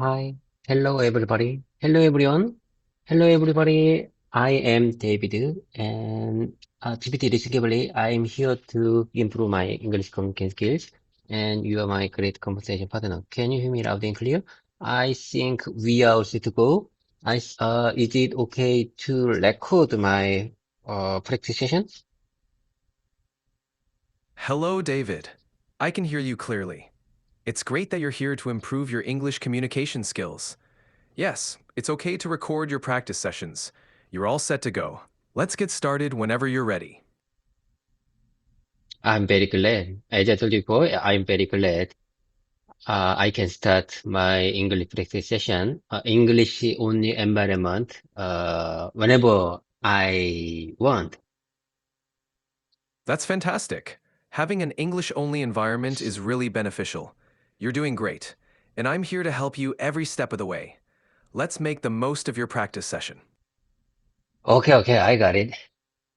Hi. Hello, everybody. Hello, everyone. Hello, everybody. I am David, and GPT basically, I am here to improve my English communication skills, and you are my great conversation partner. Can you hear me loud and clear? I think we are all set to go. Is it okay to record my practice session? Hello, David. I can hear you clearly. It's great that you're here to improve your English communication skills. Yes, it's okay to record your practice sessions. You're all set to go. Let's get started whenever you're ready. I'm very glad. As I told you before, I'm very glad. I can start my English practice session, English only environment, whenever I want. That's fantastic. Having an English-only environment is really beneficial. You're doing great, and I'm here to help you every step of the way. Let's make the most of your practice session. Okay, I got it.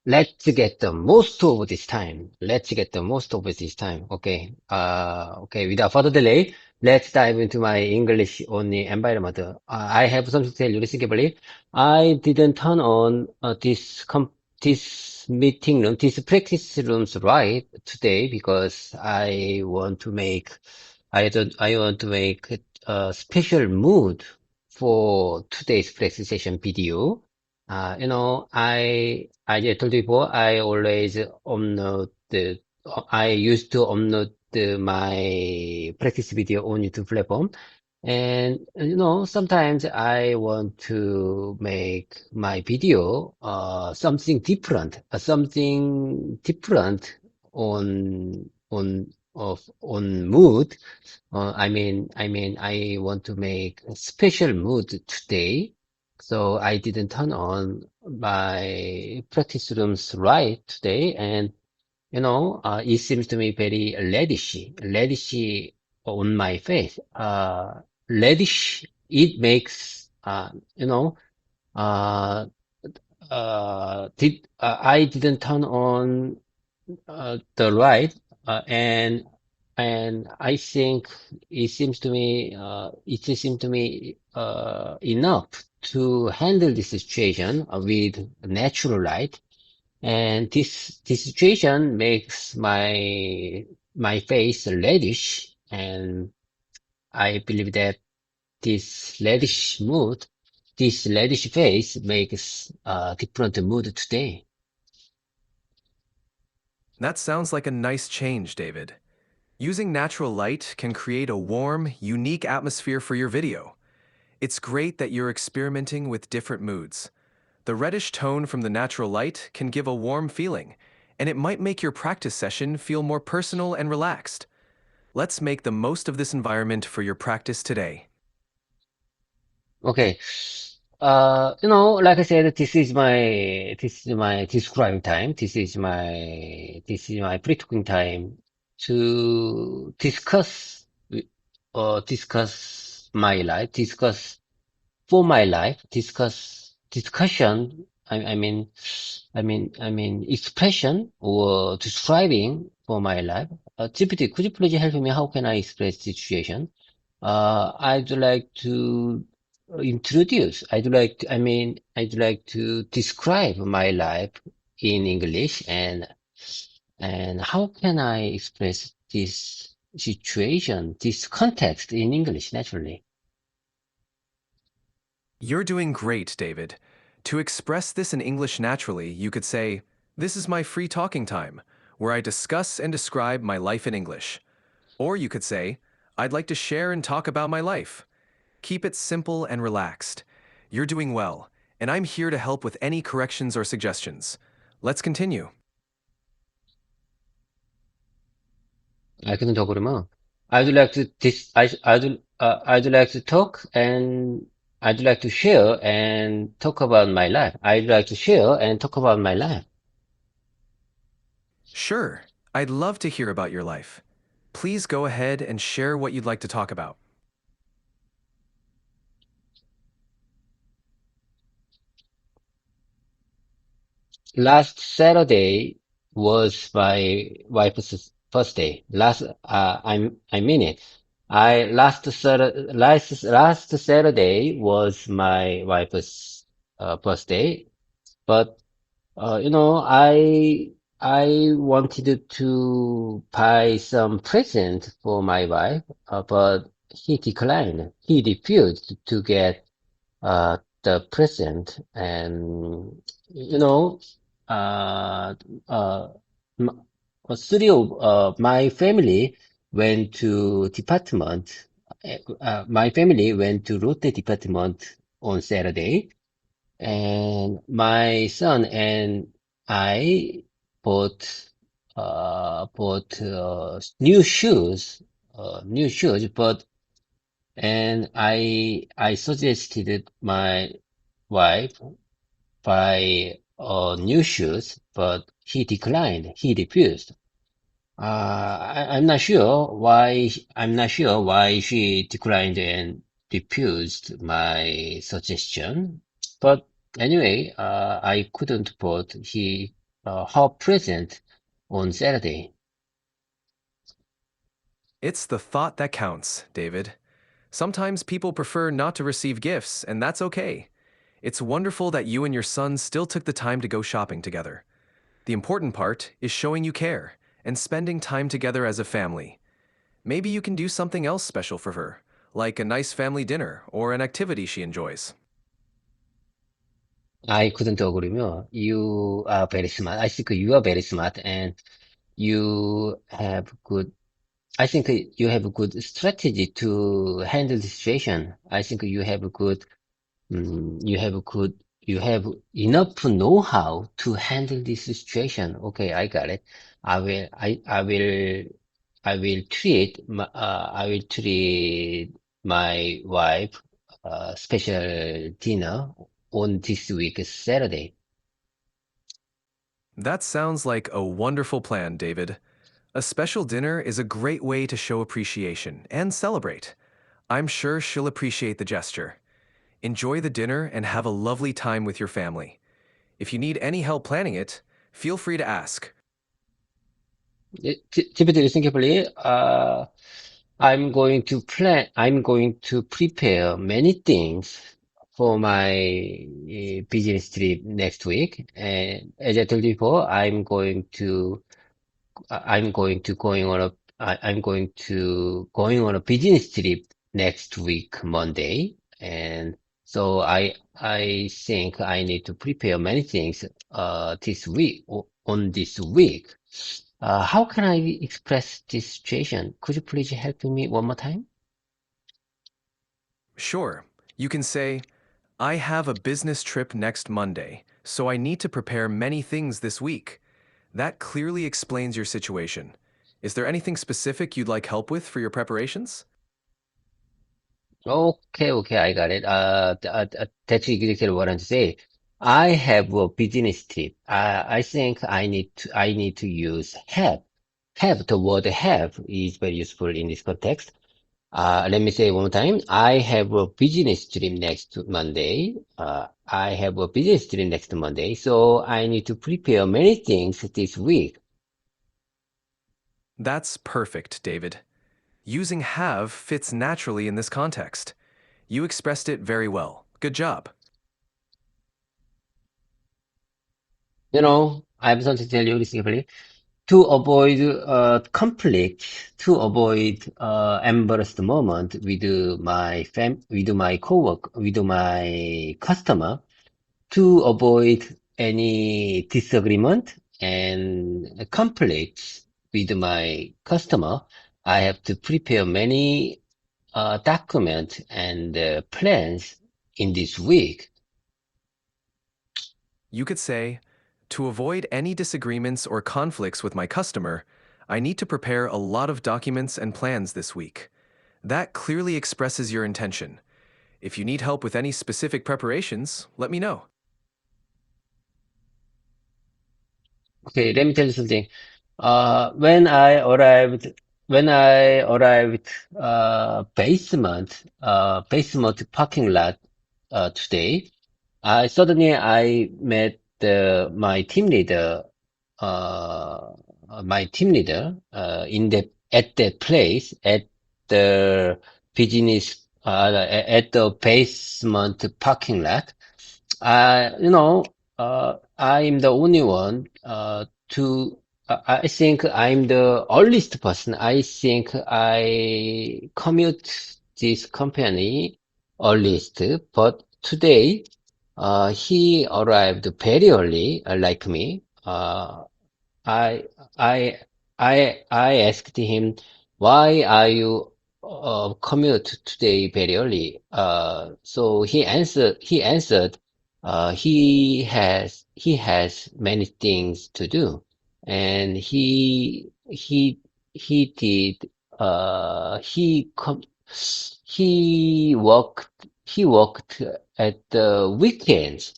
Let's get the most of this time. Let's get the most of this time. Okay, without further delay, let's dive into my English only environment. I have something to tell you. Listen carefully. I didn't turn on this meeting room, this practice rooms right today because I want to make a special mood for today's practice session video. I told you before, I used to upload my practice video on YouTube platform. And, sometimes I want to make my video, something different on mood. I want to make a special mood today. So I didn't turn on my practice rooms right today, and it seems to me very reddish on my face. Reddish. It makes uh, I didn't turn on the light, and I think it seems to me enough to handle this situation with natural light. And this situation makes my face reddish, and I believe that this reddish mood, this reddish face makes a different mood today. That sounds like a nice change, David. Using natural light can create a warm, unique atmosphere for your video. It's great that you're experimenting with different moods. The reddish tone from the natural light can give a warm feeling, and it might make your practice session feel more personal and relaxed. Let's make the most of this environment for your practice today. Okay. Like I said, this is my describe time. This is my pre-talking time to discuss my life, discussion. Expression or describing for my life. GPT, could you please help me? How can I express this situation? I'd like to I'd like to describe my life in English, and how can I express this situation, this context in English naturally? You're doing great, David. To express this in English naturally, you could say, "This is my free talking time, where I discuss and describe my life in English." Or you could say, "I'd like to share and talk about my life." Keep it simple and relaxed. You're doing well, and I'm here to help with any corrections or suggestions. Let's continue. 그런 적으로만 I'd like to talk and I'd like to share and talk about my life. I'd like to share and talk about my life. Sure, I'd love to hear about your life. Please go ahead and share what you'd like to talk about. Last Saturday was my wife's first day. I mean it. I last Saturday was my wife's birthday, but I wanted to buy some present for my wife, but he declined. He refused to get the present, and you know, uh, uh, m- three of my family went to department. My family went to Lotte department on Saturday, and my son and I bought new shoes, but and I suggested my wife buy new shoes, but he declined. He refused. I'm not sure why she declined and refused my suggestion. But anyway, I couldn't put her present on Saturday. It's the thought that counts, David. Sometimes people prefer not to receive gifts, and that's okay. It's wonderful that you and your son still took the time to go shopping together. The important part is showing you care and spending time together as a family. Maybe you can do something else special for her, like a nice family dinner or an activity she enjoys. I couldn't agree more. You are very smart. I think you are very smart and you have good I think you have a good strategy to handle the situation. I think you have enough know-how to handle this situation. Okay, I got it. I will treat my wife special dinner on this week Saturday. That sounds like a wonderful plan, David. A special dinner is a great way to show appreciation and celebrate. I'm sure she'll appreciate the gesture. Enjoy the dinner and have a lovely time with your family. If you need any help planning it, feel free to ask. Typically, simply, I'm going to prepare many things for my business trip next week. And as I told you before, I'm going on a business trip next week, Monday. And so I think I need to prepare many things, on this week. How can I express this situation? Could you please help me one more time? Sure, you can say, I have a business trip next Monday, so I need to prepare many things this week. That clearly explains your situation. Is there anything specific you'd like help with for your preparations? Okay, I got it. That's exactly what I'm saying. I have a business trip. I think I need to use have. Have, the word have is very useful in this context. Let me say one more time. I have a business trip next Monday. I have a business trip next Monday, so I need to prepare many things this week. That's perfect, David. Using have fits naturally in this context. You expressed it very well. Good job. I have something to tell you recently. To avoid conflict, to avoid embarrassed moment with with my coworker, with my customer, to avoid any disagreement and conflicts with my customer, I have to prepare many documents and plans in this week. You could say, to avoid any disagreements or conflicts with my customer, I need to prepare a lot of documents and plans this week. That clearly expresses your intention. If you need help with any specific preparations, let me know. Okay, let me tell you something. When I arrived, when I arrived, basement parking lot, today, I met my team leader, in at that place, the business, at the basement parking lot. You know, I'm the only one I think I'm the earliest person. I think I commute this company earliest, but today, he arrived very early, like me. I I I asked him, why are you commute today very early? So he answered he has many things to do, and he did he worked at the weekends.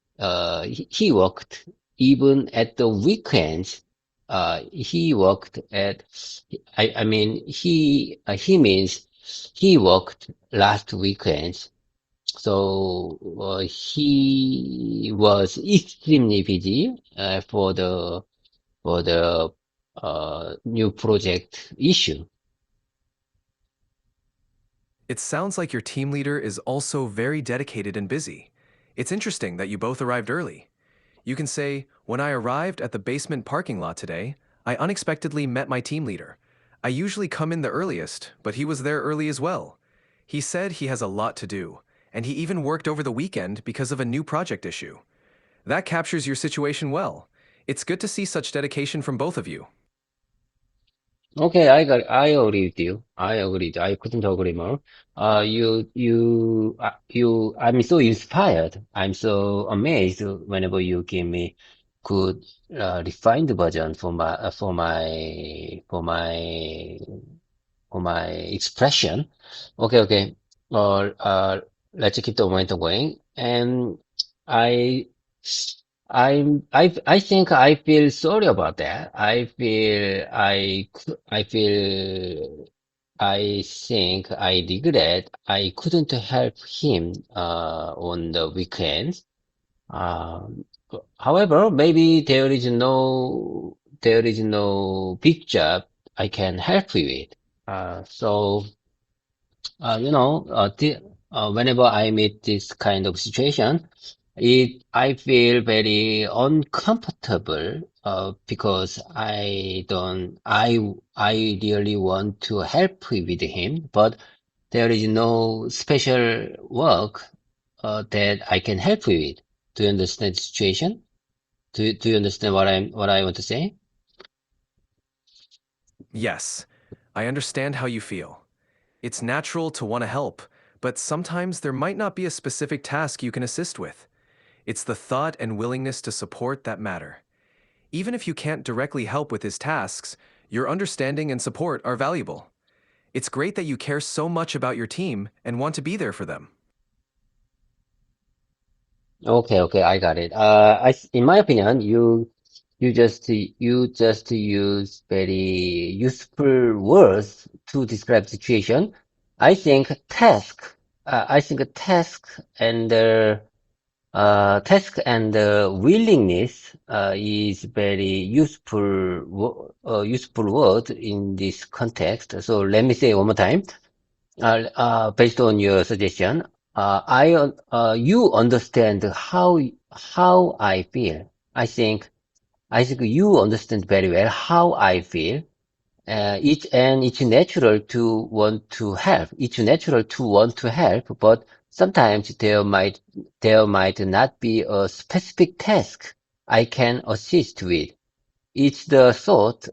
He worked even at the weekends. He worked at, I mean, he means he worked last weekend. So, he was extremely busy, for the new project issue. It sounds like your team leader is also very dedicated and busy. It's interesting that you both arrived early. You can say, when I arrived at the basement parking lot today, I unexpectedly met my team leader. I usually come in the earliest, but he was there early as well. He said he has a lot to do, and he even worked over the weekend because of a new project issue. That captures your situation well. It's good to see such dedication from both of you. Okay, I agree with you. I agree. I couldn't agree more. I'm so inspired. I'm so amazed whenever you give me good, refined version for my expression. Okay, okay. Let's keep the momentum going. And I, I think I feel sorry about that. I think I regret I couldn't help him, on the weekends. Um, However, maybe there is no big job I can help you with. So, whenever I meet this kind of situation, I feel very uncomfortable, because I really want to help with him, but there is no special work, that I can help you with. Do you understand the situation? Do you understand what I want to say? Yes, I understand how you feel. It's natural to want to help, but sometimes there might not be a specific task you can assist with. It's the thought and willingness to support that matter. Even if you can't directly help with his tasks, your understanding and support are valuable. It's great that you care so much about your team and want to be there for them. Okay, okay, I got it. In my opinion, you just use very useful words to describe situation. I think task and willingness, is very useful word in this context. So let me say one more time. Based on your suggestion, you understand how I feel. I think you understand very well how I feel. It's natural to want to help. It's natural to want to help, but sometimes there might not be a specific task I can assist with. It's the thought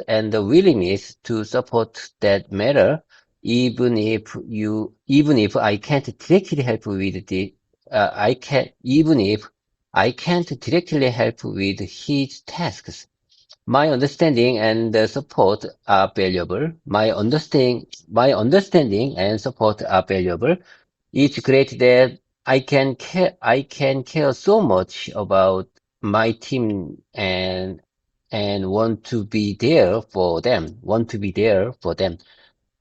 and the willingness to support that matter, even if I can't directly help with even if I can't directly help with his tasks. My understanding and support are valuable. My understanding and support are valuable. It's great that I can care so much about my team, and want to be there for them.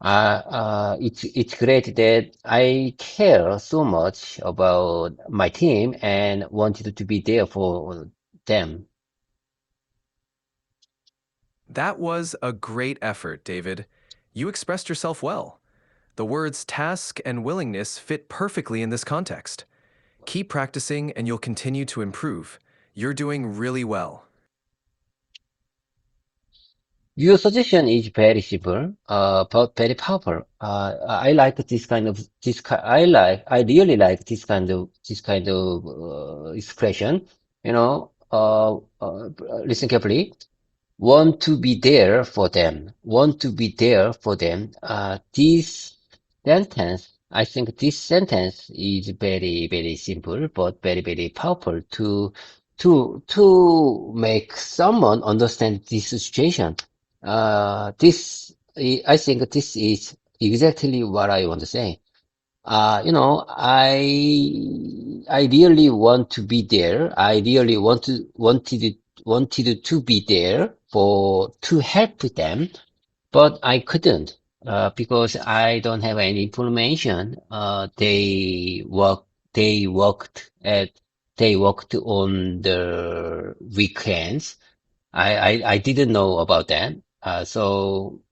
It's great that I care so much about my team and wanted to be there for them. That was a great effort, David. You expressed yourself well. The words task and willingness fit perfectly in this context. Keep practicing and you'll continue to improve. You're doing really well. Your suggestion is very simple, but very powerful. I like this kind of I really like this kind of expression. You know, listen carefully. Want to be there for them, want to be there for them. I think this sentence is very, very simple, but very, very powerful to make someone understand this situation. I think this is exactly what I want to say. I really want to be there. I really wanted to be there to help them, but I couldn't, because I don't have any information. They worked at, they worked on the weekends. I didn't know about that. So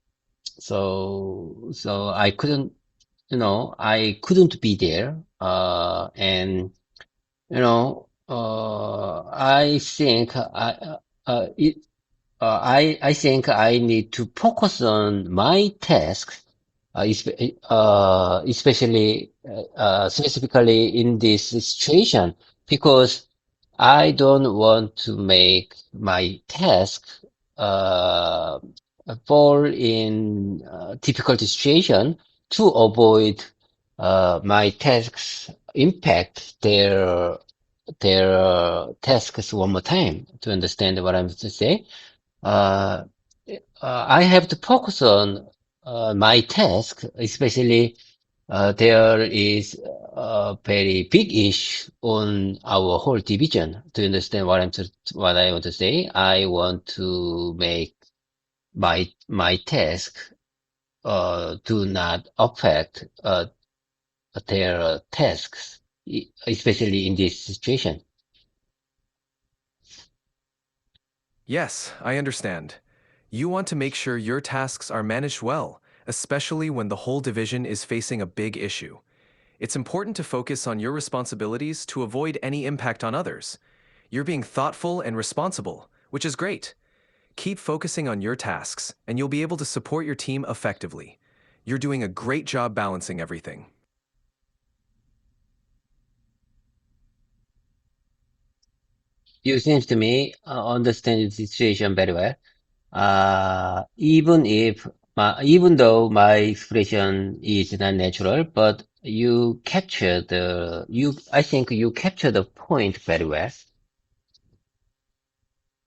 I couldn't, I couldn't be there. And I think I think I need to focus on my tasks, especially specifically in this situation, because I don't want to make my task uh, fall in difficult situation to avoid my tasks impact their tasks one more time. To understand what I'm to say, uh, I have to focus on my task, especially there is a very big issue on our whole division. To understand what I want to say, I want to make my task do not affect their tasks, especially in this situation. Yes, I understand. You want to make sure your tasks are managed well, especially when the whole division is facing a big issue. It's important to focus on your responsibilities to avoid any impact on others. You're being thoughtful and responsible, which is great. Keep focusing on your tasks, and you'll be able to support your team effectively. You're doing a great job balancing everything. You seems to me understand the situation very well. Even though my expression is not natural, but I think you capture the point very well.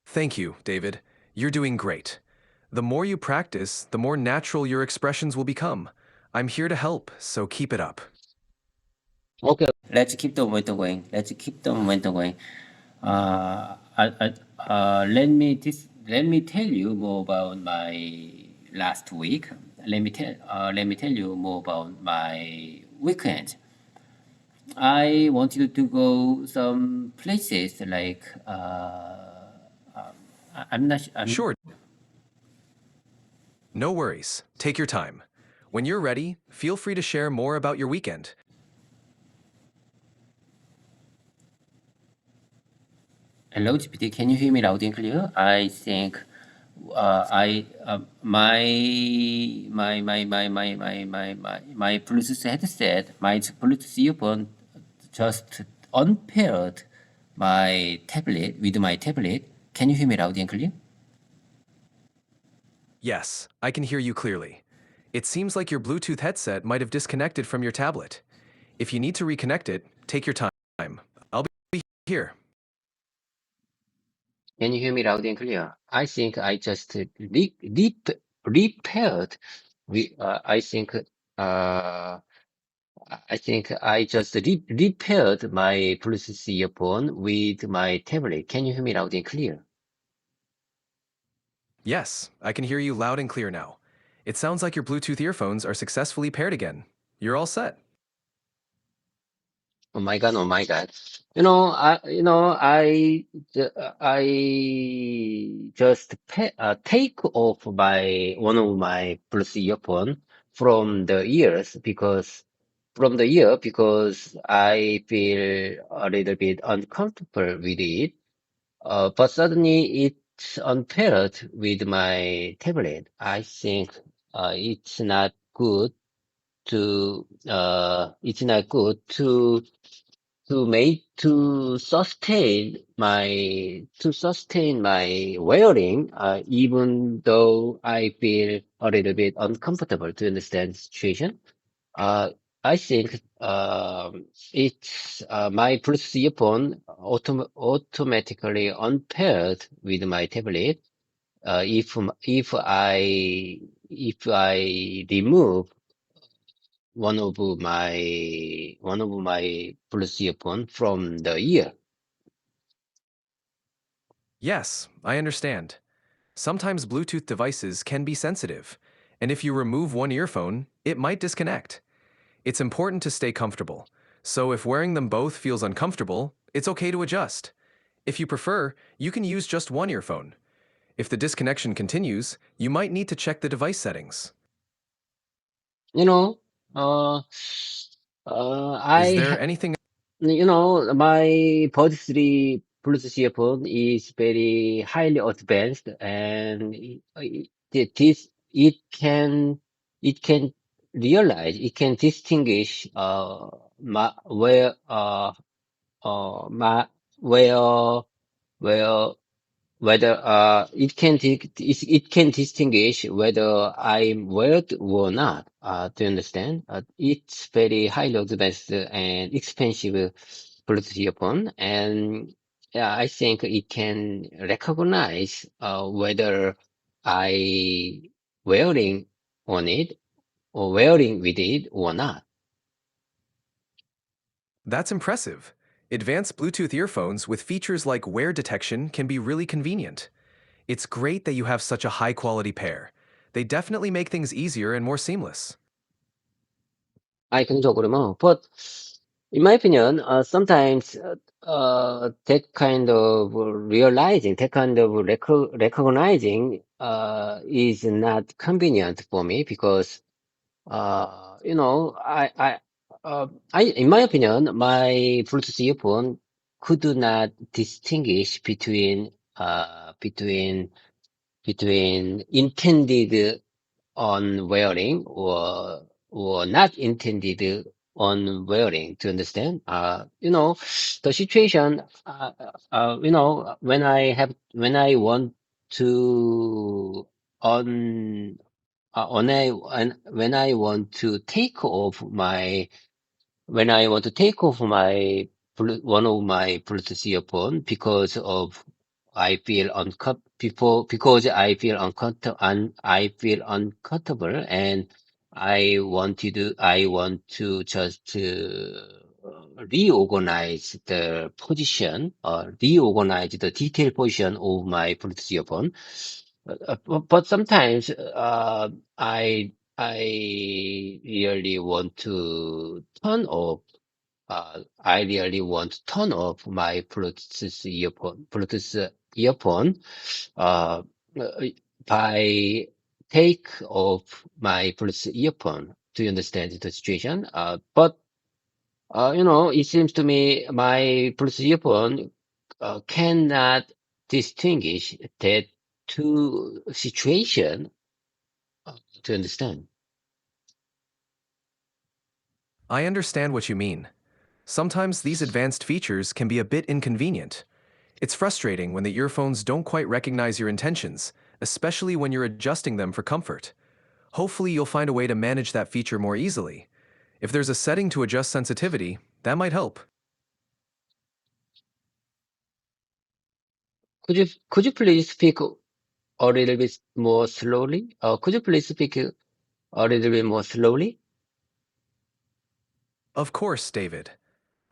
Thank you, David. You're doing great. The more you practice, the more natural your expressions will become. I'm here to help, so keep it up. Okay. Let's keep the momentum going. Let's keep the momentum going. Let me tell you more about my last week. Let me tell you more about my weekend. I wanted to go some places like I'm not. I'm, Sure, no worries. Take your time. When you're ready, feel free to share more about your weekend. Hello, GPT. Can you hear me loud and clear? I think I my Bluetooth headset, my Bluetooth earphone just unpaired my tablet with my tablet. Can you hear me loud and clear? Yes, I can hear you clearly. It seems like your Bluetooth headset might have disconnected from your tablet. If you need to reconnect it, take your time. I'll be here. Can you hear me loud and clear? I think I just repaired. I think I just repaired my Bluetooth earphone with my tablet. Can you hear me loud and clear? Yes, I can hear you loud and clear now. It sounds like your Bluetooth earphones are successfully paired again. You're all set. Oh my God, oh my God. I just take off one of my Bluetooth earphone from the ears because I feel a little bit uncomfortable with it. But suddenly it's unpaired with my tablet. I think it's not good it's not good to sustain my wearing, even though I feel a little bit uncomfortable to understand the situation. Uh, I think it's my Bluetooth earphone automatically unpaired with my tablet. If I remove one of my Bluetooth earphone from the ear. Yes, I understand. Sometimes Bluetooth devices can be sensitive, and if you remove one earphone, it might disconnect. It's important to stay comfortable, so if wearing them both feels uncomfortable, it's okay to adjust. If you prefer, you can use just one earphone. If the disconnection continues, you might need to check the device settings. You know, uh, Is I there anything my Buds 3 Bluetooth earphone is very highly advanced, and it can it can distinguish ma, where ma, where whether it can distinguish whether I'm weird or not. Do you understand? It's very highly advanced and expensive Bluetooth earphone, and yeah, I think it can recognize whether I wearing on it or wearing with it or not. That's impressive. Advanced Bluetooth earphones with features like wear detection can be really convenient. It's great that you have such a high quality pair. They definitely make things easier and more seamless. 이성적으로만. But in my opinion, sometimes that kind of recognizing is not convenient for me because in my opinion, my Bluetooth earphone could not distinguish between intended on wearing or not intended on wearing to understand the situation when I want to when I want to take off my when I want to take off one of my Bluetooth earphone because I feel uncomfortable and I want to just reorganize the detail position of my Bluetooth earphone. But sometimes I really want to I really want to turn off my Bluetooth earphone, uh, uh, by take off my Bluetooth earphone. Do you understand the situation? But it seems to me my Bluetooth earphone cannot distinguish that two situation. To understand. I understand what you mean. Sometimes these advanced features can be a bit inconvenient. It's frustrating when the earphones don't quite recognize your intentions, especially when you're adjusting them for comfort. Hopefully, you'll find a way to manage that feature more easily. If there's a setting to adjust sensitivity, that might help. Could you please speak a little bit more slowly? Could you please speak a little bit more slowly? Of course, David.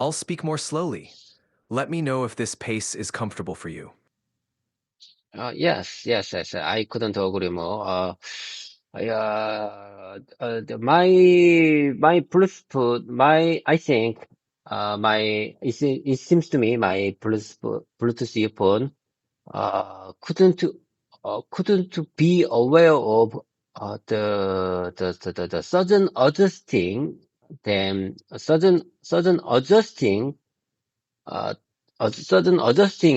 I'll speak more slowly. Let me know if this pace is comfortable for you. Yes. I couldn't agree more. My Bluetooth, I think. it seems to me my Bluetooth earphone, couldn't be aware of, the uh, sudden adjusting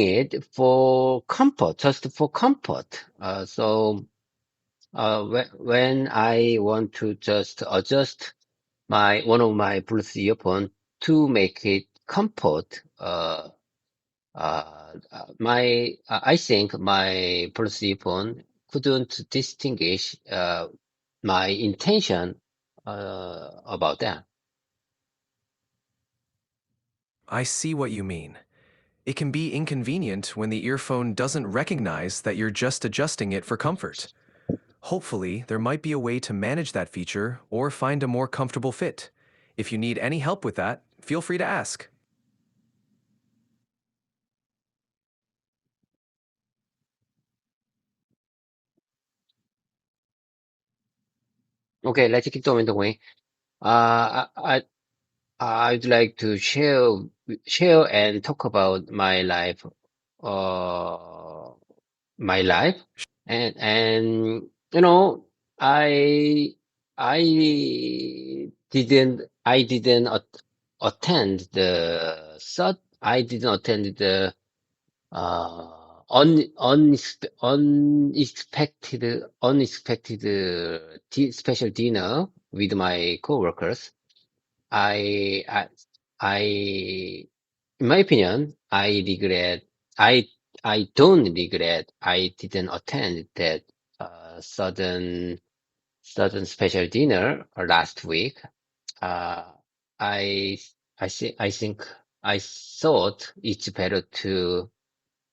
it for comfort, just for comfort. When I want to just adjust one of my Bluetooth earphone to make it comfort, I think my Bluetooth earphone couldn't distinguish, my intention, about that. I see what you mean. It can be inconvenient when the earphone doesn't recognize that you're just adjusting it for comfort. Hopefully, there might be a way to manage that feature or find a more comfortable fit. If you need any help with that, feel free to ask. Okay, let's keep going the way. I'd like to share and talk about uh, my life, and I I didn't attend I didn't attend the unexpected special dinner with my coworkers. I, I, I, in my opinion, I, I don't regret I didn't attend that, sudden special dinner last week. Uh, I, I think I thought it's better to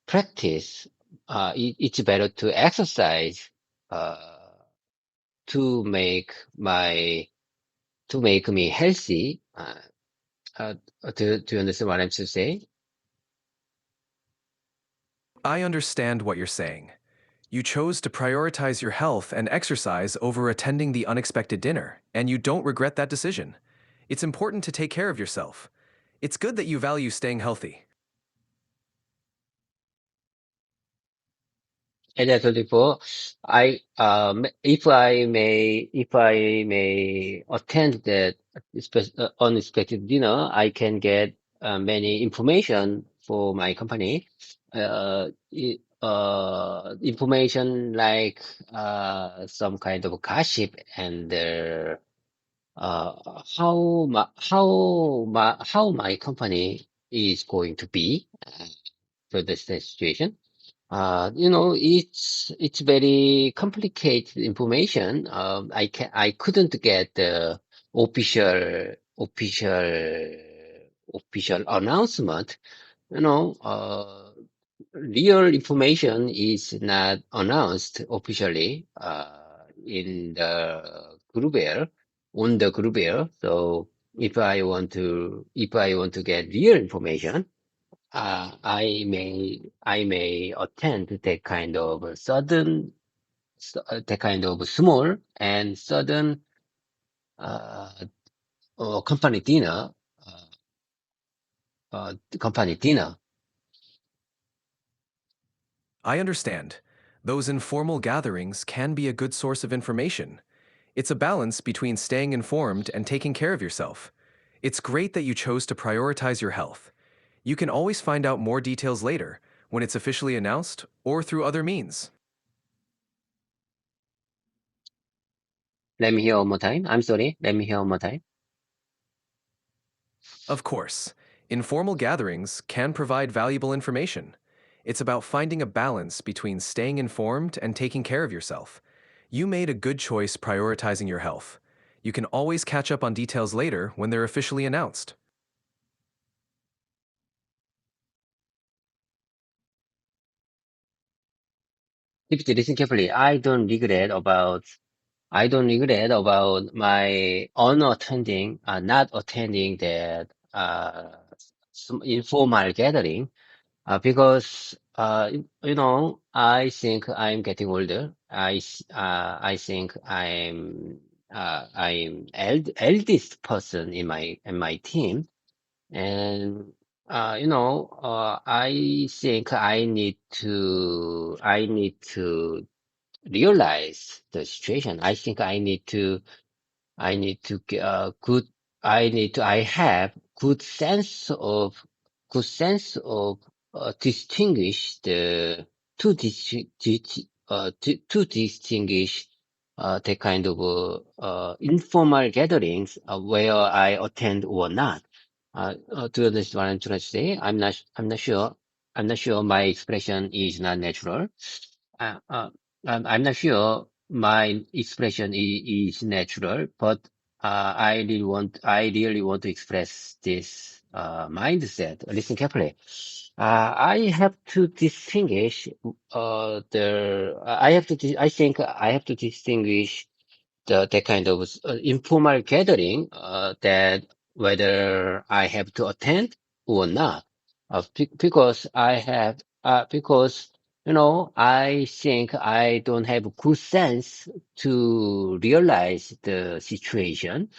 practice, it's better to exercise, uh, to make my, to make me healthy. Uh, do you understand what I'm trying to say? I understand what you're saying. You chose to prioritize your health and exercise over attending the unexpected dinner, and you don't regret that decision. It's important to take care of yourself. It's good that you value staying healthy. As I told you before, if I may attend that unexpected dinner, I can get, many information for my company. Information like, some kind of gossip and, how my company is going to be, for this situation. It's very complicated information. I couldn't get the official official official announcement. You know, uh, Real information is not announced officially, in the group air on the group air. So if I want to get real information, I may attend that kind of small and sudden, uh, company dinner, company dinner. I understand. Those informal gatherings can be a good source of information. It's a balance between staying informed and taking care of yourself. It's great that you chose to prioritize your health. You can always find out more details later, when it's officially announced or through other means. Let me hear one more time. I'm sorry. Let me hear one more time. Of course, informal gatherings can provide valuable information. It's about finding a balance between staying informed and taking care of yourself. You made a good choice prioritizing your health. You can always catch up on details later when they're officially announced. If you listen carefully, I don't regret about my not attending that, some informal gathering, because, I think I'm getting older. I think I'm eldest person in my team. And I think I need to realize the situation. I think I need to get good. I have good sense of distinguish the to distinguish the kind of informal gatherings where I attend or not. Do you understand what I'm trying to say? I'm not sure. I'm not sure my expression is not natural. Uh, uh, I'm not sure my expression is natural, but I really want to express this mindset. Listen carefully. I have to distinguish I think I have to distinguish the kind of informal gathering that whether I have to attend or not. Because I think I don't have good sense to realize the situation.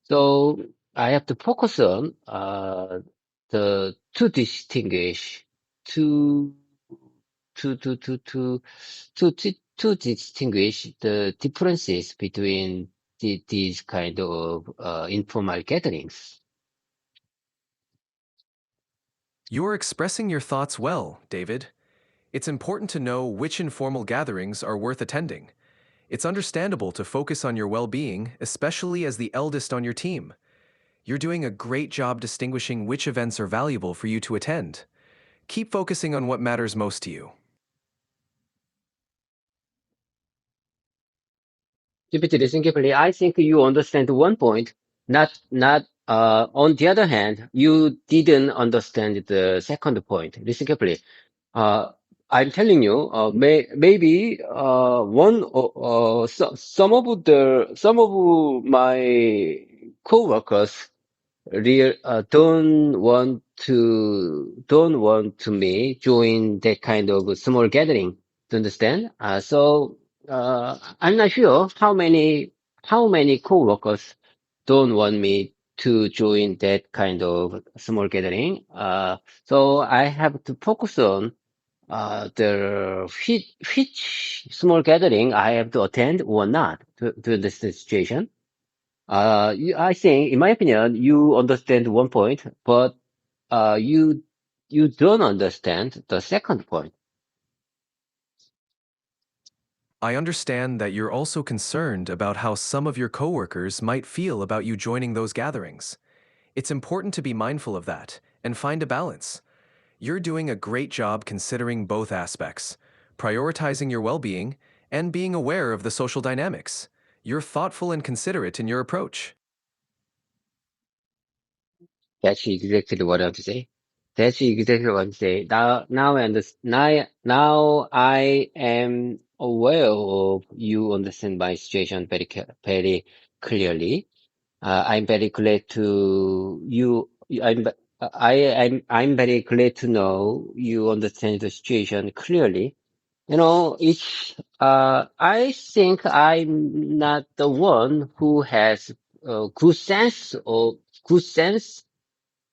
So I have to focus on the to distinguish to to distinguish the differences between these kind of informal gatherings. You're expressing your thoughts well, David. It's important to know which informal gatherings are worth attending. It's understandable to focus on your well being, especially as the eldest on your team. You're doing a great job distinguishing which events are valuable for you to attend. Keep focusing on what matters most to you. GPT, listen carefully. I think you understand one point. Not. On the other hand, you didn't understand the second point. Listen carefully. Uh, I'm telling you, maybe some of my coworkers real don't want to me join that kind of small gathering. To understand? I'm not sure how many coworkers don't want me to join that kind of small gathering. So I have to focus on which small gathering I have to attend or not to this situation. I think, in my opinion, you understand one point, but you don't understand the second point. I understand that you're also concerned about how some of your coworkers might feel about you joining those gatherings. It's important to be mindful of that and find a balance. You're doing a great job considering both aspects, prioritizing your well being and being aware of the social dynamics. You're thoughtful and considerate in your approach. That's exactly what I have to say. That's exactly what I'm saying. Now I understand. Now I am aware of you understand my situation very clearly. I'm very glad to you. I'm very glad to know you understand the situation clearly. I think I'm not the one who has good sense.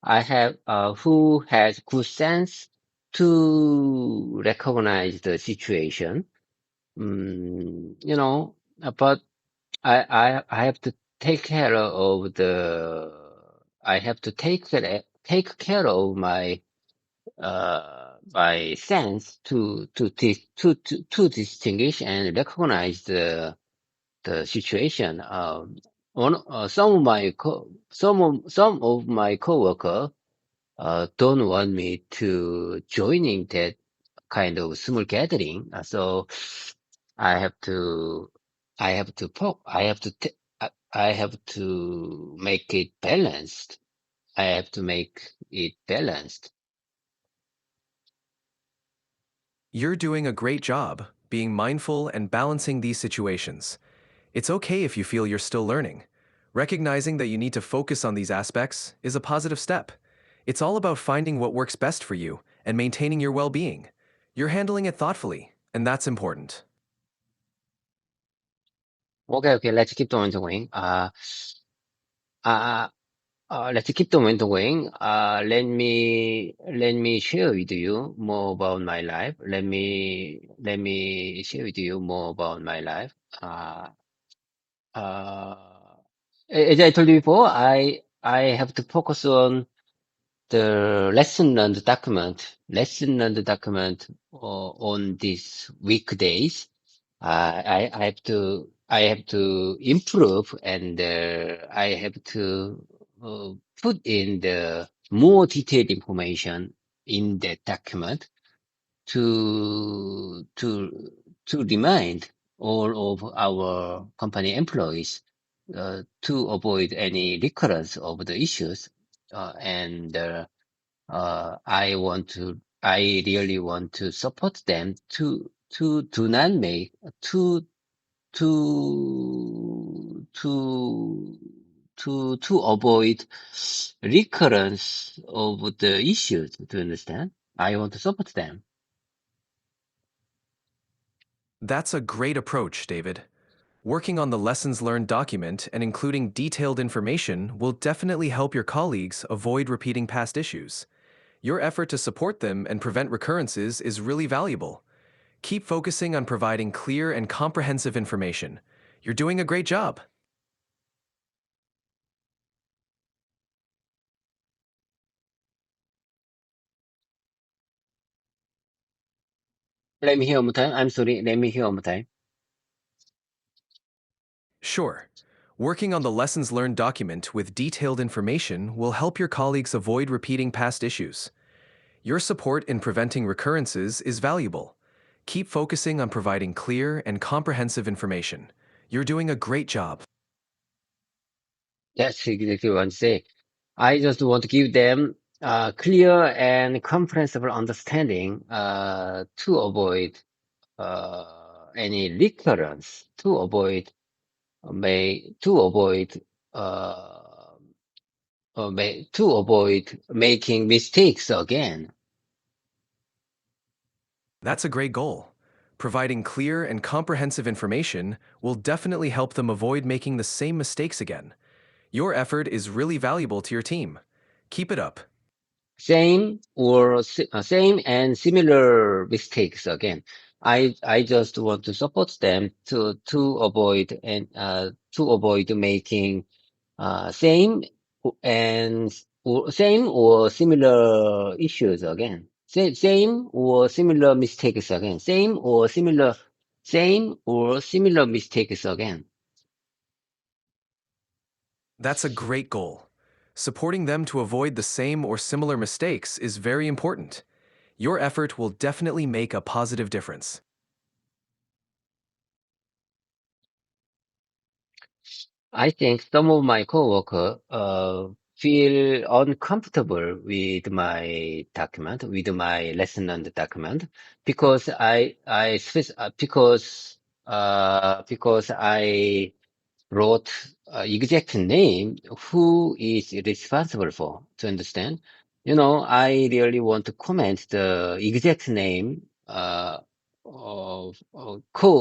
I have who has good sense to recognize the situation. But I have to take care of the I have to take care of my sense to distinguish and recognize the situation. Some of my coworker don't want me to joining that kind of small gathering. So I have to I have to make it balanced. I have to make it balanced. You're doing a great job being mindful and balancing these situations. It's okay if you feel you're still learning. Recognizing that you need to focus on these aspects is a positive step. It's all about finding what works best for you and maintaining your well being. You're handling it thoughtfully, and that's important. Okay, let's keep on going. Uh, let's keep the momentum going. Let me share with you more about my life. Let me share with you more about my life. Uh, as I told you before, I have to focus on the lesson learned document on these weekdays. I have to improve, and I have to put in the more detailed information in that document to to remind all of our company employees to avoid any recurrence of the issues. And I really want to support them to do not make to to avoid recurrence of the issues. Do you understand? I want to support them. That's a great approach, David. Working on the lessons learned document and including detailed information will definitely help your colleagues avoid repeating past issues. Your effort to support them and prevent recurrences is really valuable. Keep focusing on providing clear and comprehensive information. You're doing a great job. Let me hear one more time. I'm sorry. Let me hear one more time. Sure. Working on the lessons learned document with detailed information will help your colleagues avoid repeating past issues. Your support in preventing recurrences is valuable. Keep focusing on providing clear and comprehensive information. You're doing a great job. That's exactly what I say. I just want to give them clear and comprehensible understanding to avoid any recurrence, to avoid uh, to avoid making mistakes again. That's a great goal. Providing clear and comprehensive information will definitely help them avoid making the same mistakes again. Your effort is really valuable to your team. Keep it up. Same and similar mistakes again. I just want to support them to avoid making same and same or similar issues again. Same or similar mistakes again. Same or similar mistakes again. That's a great goal. Supporting them to avoid the same or similar mistakes is very important. Your effort will definitely make a positive difference. I think some of my coworkers feel uncomfortable with my document, with my lesson on the document, because because I wrote exact name who is responsible for, to understand. I really want to comment the exact name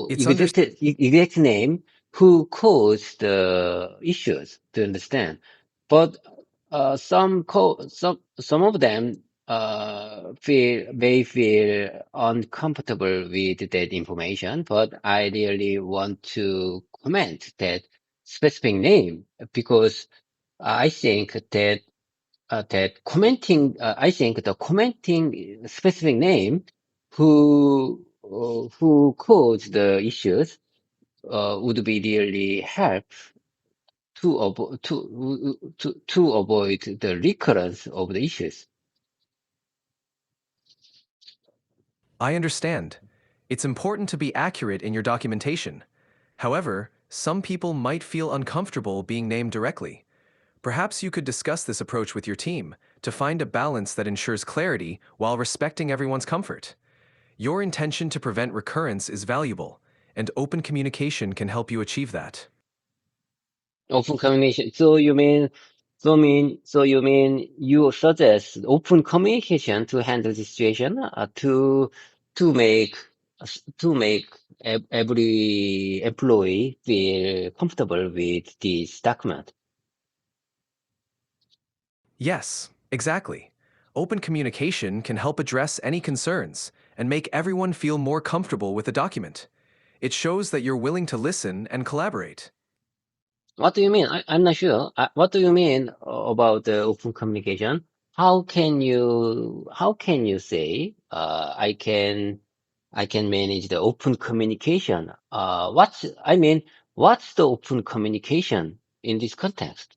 It's under exact name who caused the issues, to understand. But some of them may feel uncomfortable with that information, but I really want to comment that specific name, because I think I think the commenting specific name who caused the issues would be really help to avoid the recurrence of the issues. I understand. It's important to be accurate in your documentation. However, some people might feel uncomfortable being named directly. Perhaps you could discuss this approach with your team to find a balance that ensures clarity while respecting everyone's comfort. Your intention to prevent recurrence is valuable, and open communication can help you achieve that. Open communication. So you mean you suggest open communication to handle the situation, to make every employee feel comfortable with this document. Yes, exactly. Open communication can help address any concerns and make everyone feel more comfortable with the document. It shows that you're willing to listen and collaborate. What do you mean? I'm not sure. What do you mean about the open communication? How can you say, I can manage the open communication? What's the open communication in this context?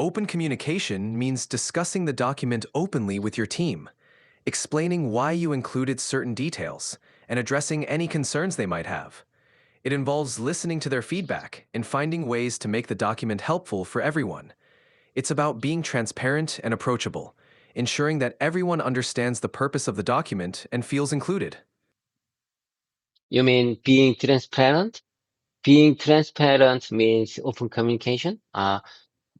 Open communication means discussing the document openly with your team, explaining why you included certain details, and addressing any concerns they might have. It involves listening to their feedback and finding ways to make the document helpful for everyone. It's about being transparent and approachable, ensuring that everyone understands the purpose of the document and feels included. You mean being transparent? Being transparent means open communication?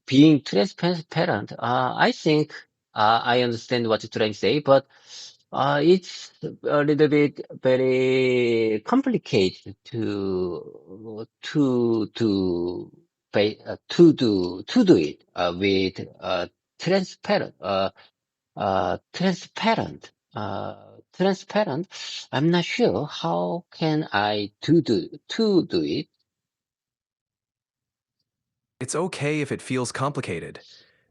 Being transparent, I think I understand what you're trying to say, but it's a little bit very complicated to do it with transparent transparent transparent. I'm not sure how can I to do it. It's okay if it feels complicated.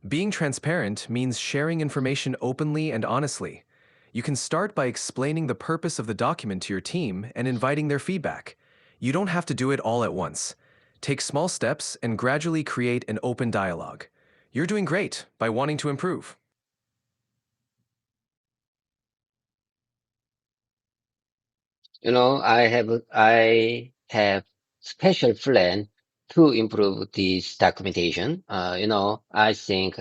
Being transparent means sharing information openly and honestly. You can start by explaining the purpose of the document to your team and inviting their feedback. You don't have to do it all at once. Take small steps and gradually create an open dialogue. You're doing great by wanting to improve. I have special plan to improve this documentation. I think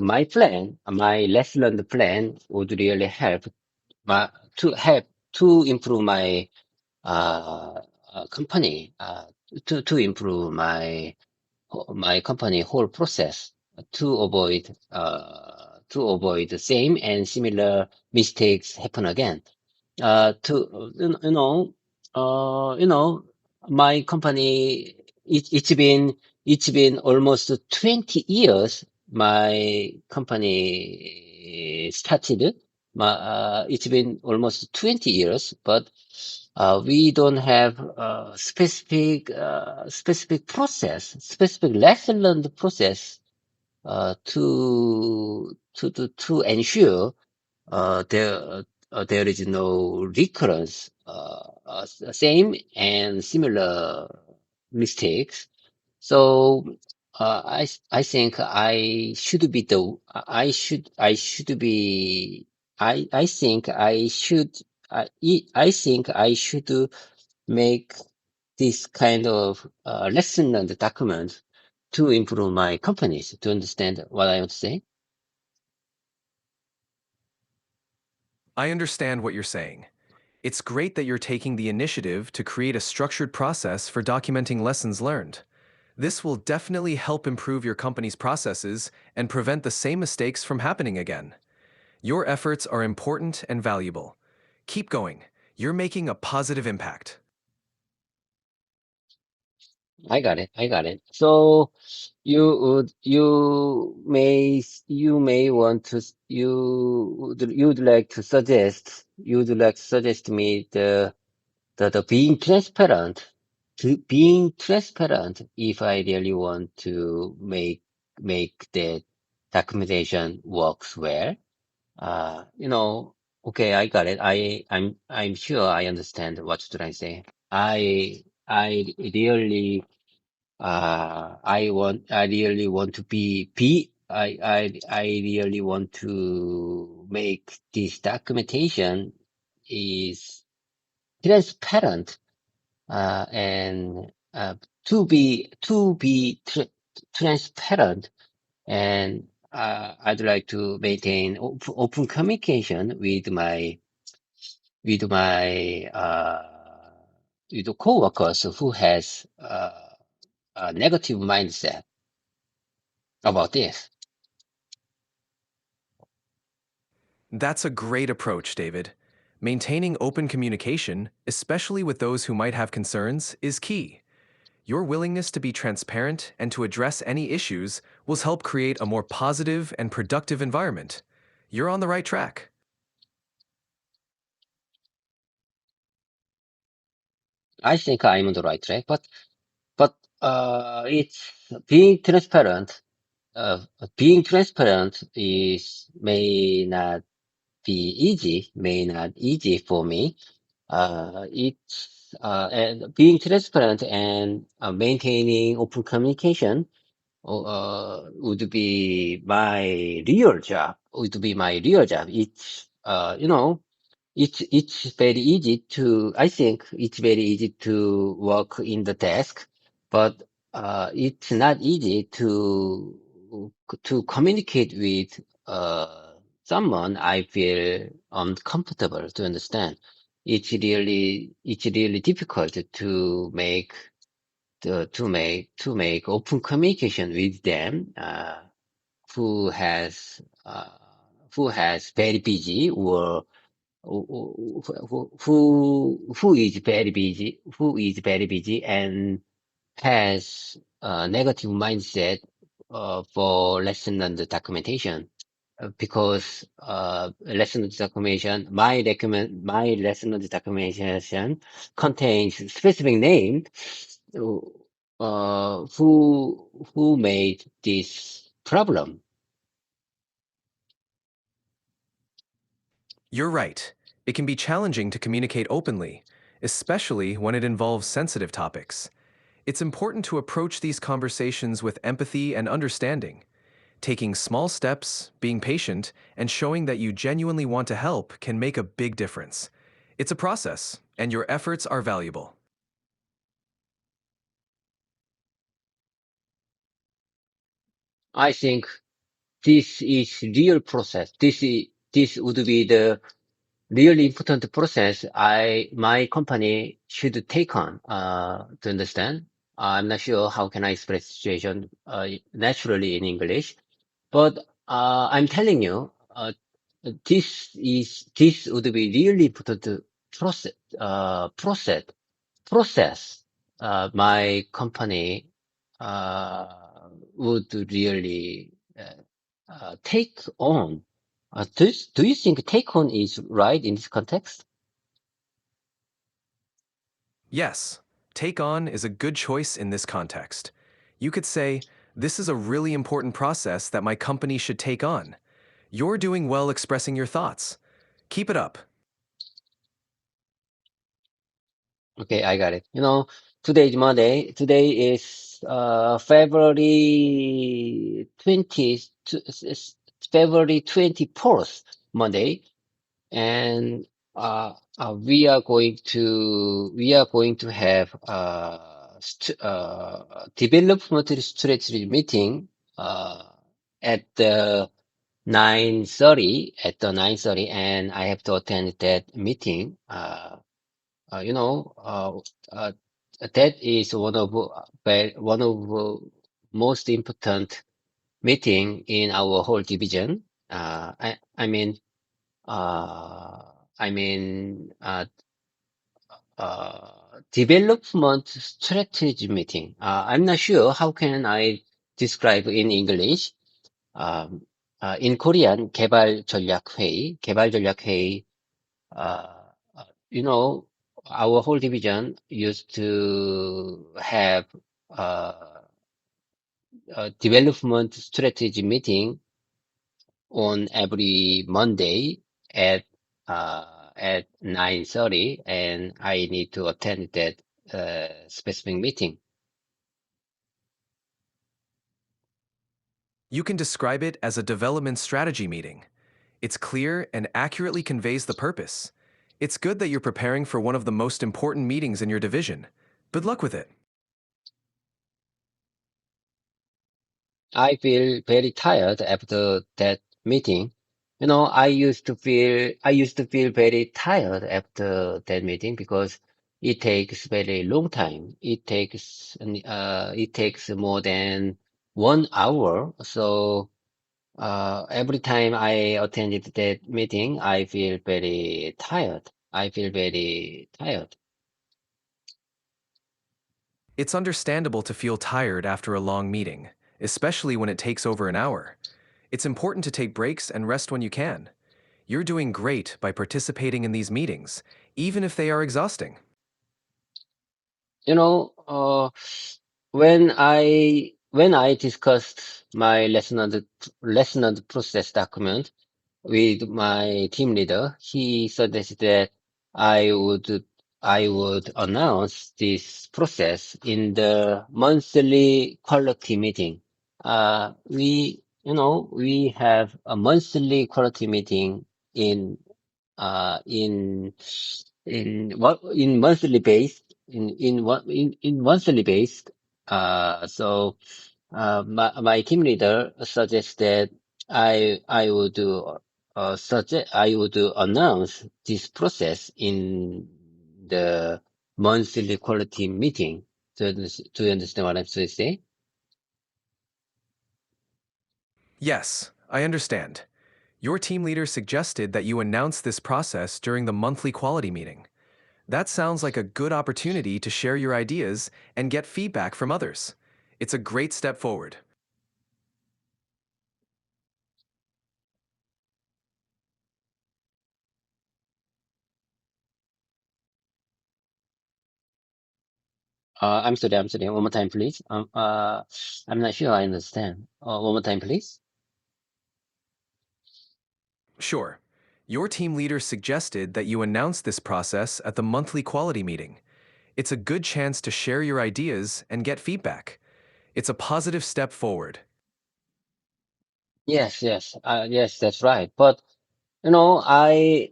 my lesson learned plan would really help my, to improve my company, to improve my company whole process to avoid the same and similar mistakes happen again. To you know, my company, it's been almost 20 years. My company started. It's been almost 20 years, but we don't have specific process, specific lesson learned process to ensure there is no recurrence, same and similar mistakes. So I think I think I should make this kind of lesson and document to improve my companies. To understand what I want to say? I understand what you're saying. It's great that you're taking the initiative to create a structured process for documenting lessons learned. This will definitely help improve your company's processes and prevent the same mistakes from happening again. Your efforts are important and valuable. Keep going. You're making a positive impact. I got it. I got it. So you may want to you'd like to suggest me the being transparent if I really want to make the documentation works well. You know, okay, I got it. I'm sure I understand what you're trying to say. I really I really want to I really want to make this documentation is transparent, and to be transparent, and I'd like to maintain open communication with my with the coworkers who has a negative mindset about this. That's a great approach, David. Maintaining open communication, especially with those who might have concerns, is key. Your willingness to be transparent and to address any issues will help create a more positive and productive environment. You're on the right track. I think I'm on the right track, but it's being transparent. Being transparent is may not easy for me. It's and being transparent and maintaining open communication would be my real job. Would be my real job. It's it's very easy to. I think it's very easy to work in the desk, but it's not easy to communicate with someone I feel uncomfortable to understand. It's really difficult to make open communication with them who has uh, who has very busy or who is very busy and has a negative mindset for lesson and documentation. Because lesson documentation, my lesson documentation contains specific name who made this problem. You're right. It can be challenging to communicate openly, especially when it involves sensitive topics. It's important to approach these conversations with empathy and understanding. Taking small steps, being patient, and showing that you genuinely want to help can make a big difference. It's a process, and your efforts are valuable. I think this is real process. This would be the really important process my company should take on to understand. I'm not sure how can I express situation naturally in English, but I'm telling you, this would be really important to process process my company would really take on. Do you think take on is right in this context? Yes, take on is a good choice in this context. You could say, this is a really important process that my company should take on. You're doing well expressing your thoughts. Keep it up. Okay, I got it. Today is Monday. Today is February 20th, February 24th, Monday, and we are going to have development strategy meeting at the 9:30 and I have to attend that meeting. Uh, you know, uh, uh, that is one of most important meeting in our whole division. I mean, uh, I mean, uh, development strategy meeting. I'm not sure how can I describe in English. Um, in Korean, 개발 전략 회의. You know, our whole division used to have uh, a development strategy meeting on every Monday at at 9:30, and I need to attend that specific meeting. You can describe it as a development strategy meeting. It's clear and accurately conveys the purpose. It's good that you're preparing for one of the most important meetings in your division. Good luck with it. I feel very tired after that meeting. I used to feel very tired after that meeting because it takes very long time. It takes more than 1 hour. So, every time I attended that meeting, I feel very tired. I feel very tired. It's understandable to feel tired after a long meeting, especially when it takes over an hour. It's important to take breaks and rest when you can. You're doing great by participating in these meetings, even if they are exhausting. You know, when I discussed my lesson and process document with my team leader, he suggested that I would I would announce this process in the monthly quality meeting. We have a monthly quality meeting in uh, in in monthly based in monthly based. My team leader suggested I would announce this process in the monthly quality meeting. Do you understand what I'm trying to say? Yes, I understand. Your team leader suggested that you announce this process during the monthly quality meeting. That sounds like a good opportunity to share your ideas and get feedback from others. It's a great step forward. I'm sorry. One more time, please. I'm not sure I understand. One more time, please. Sure. Your team leader suggested that you announce this process at the monthly quality meeting. It's a good chance to share your ideas and get feedback. It's a positive step forward. Yes, that's right. But I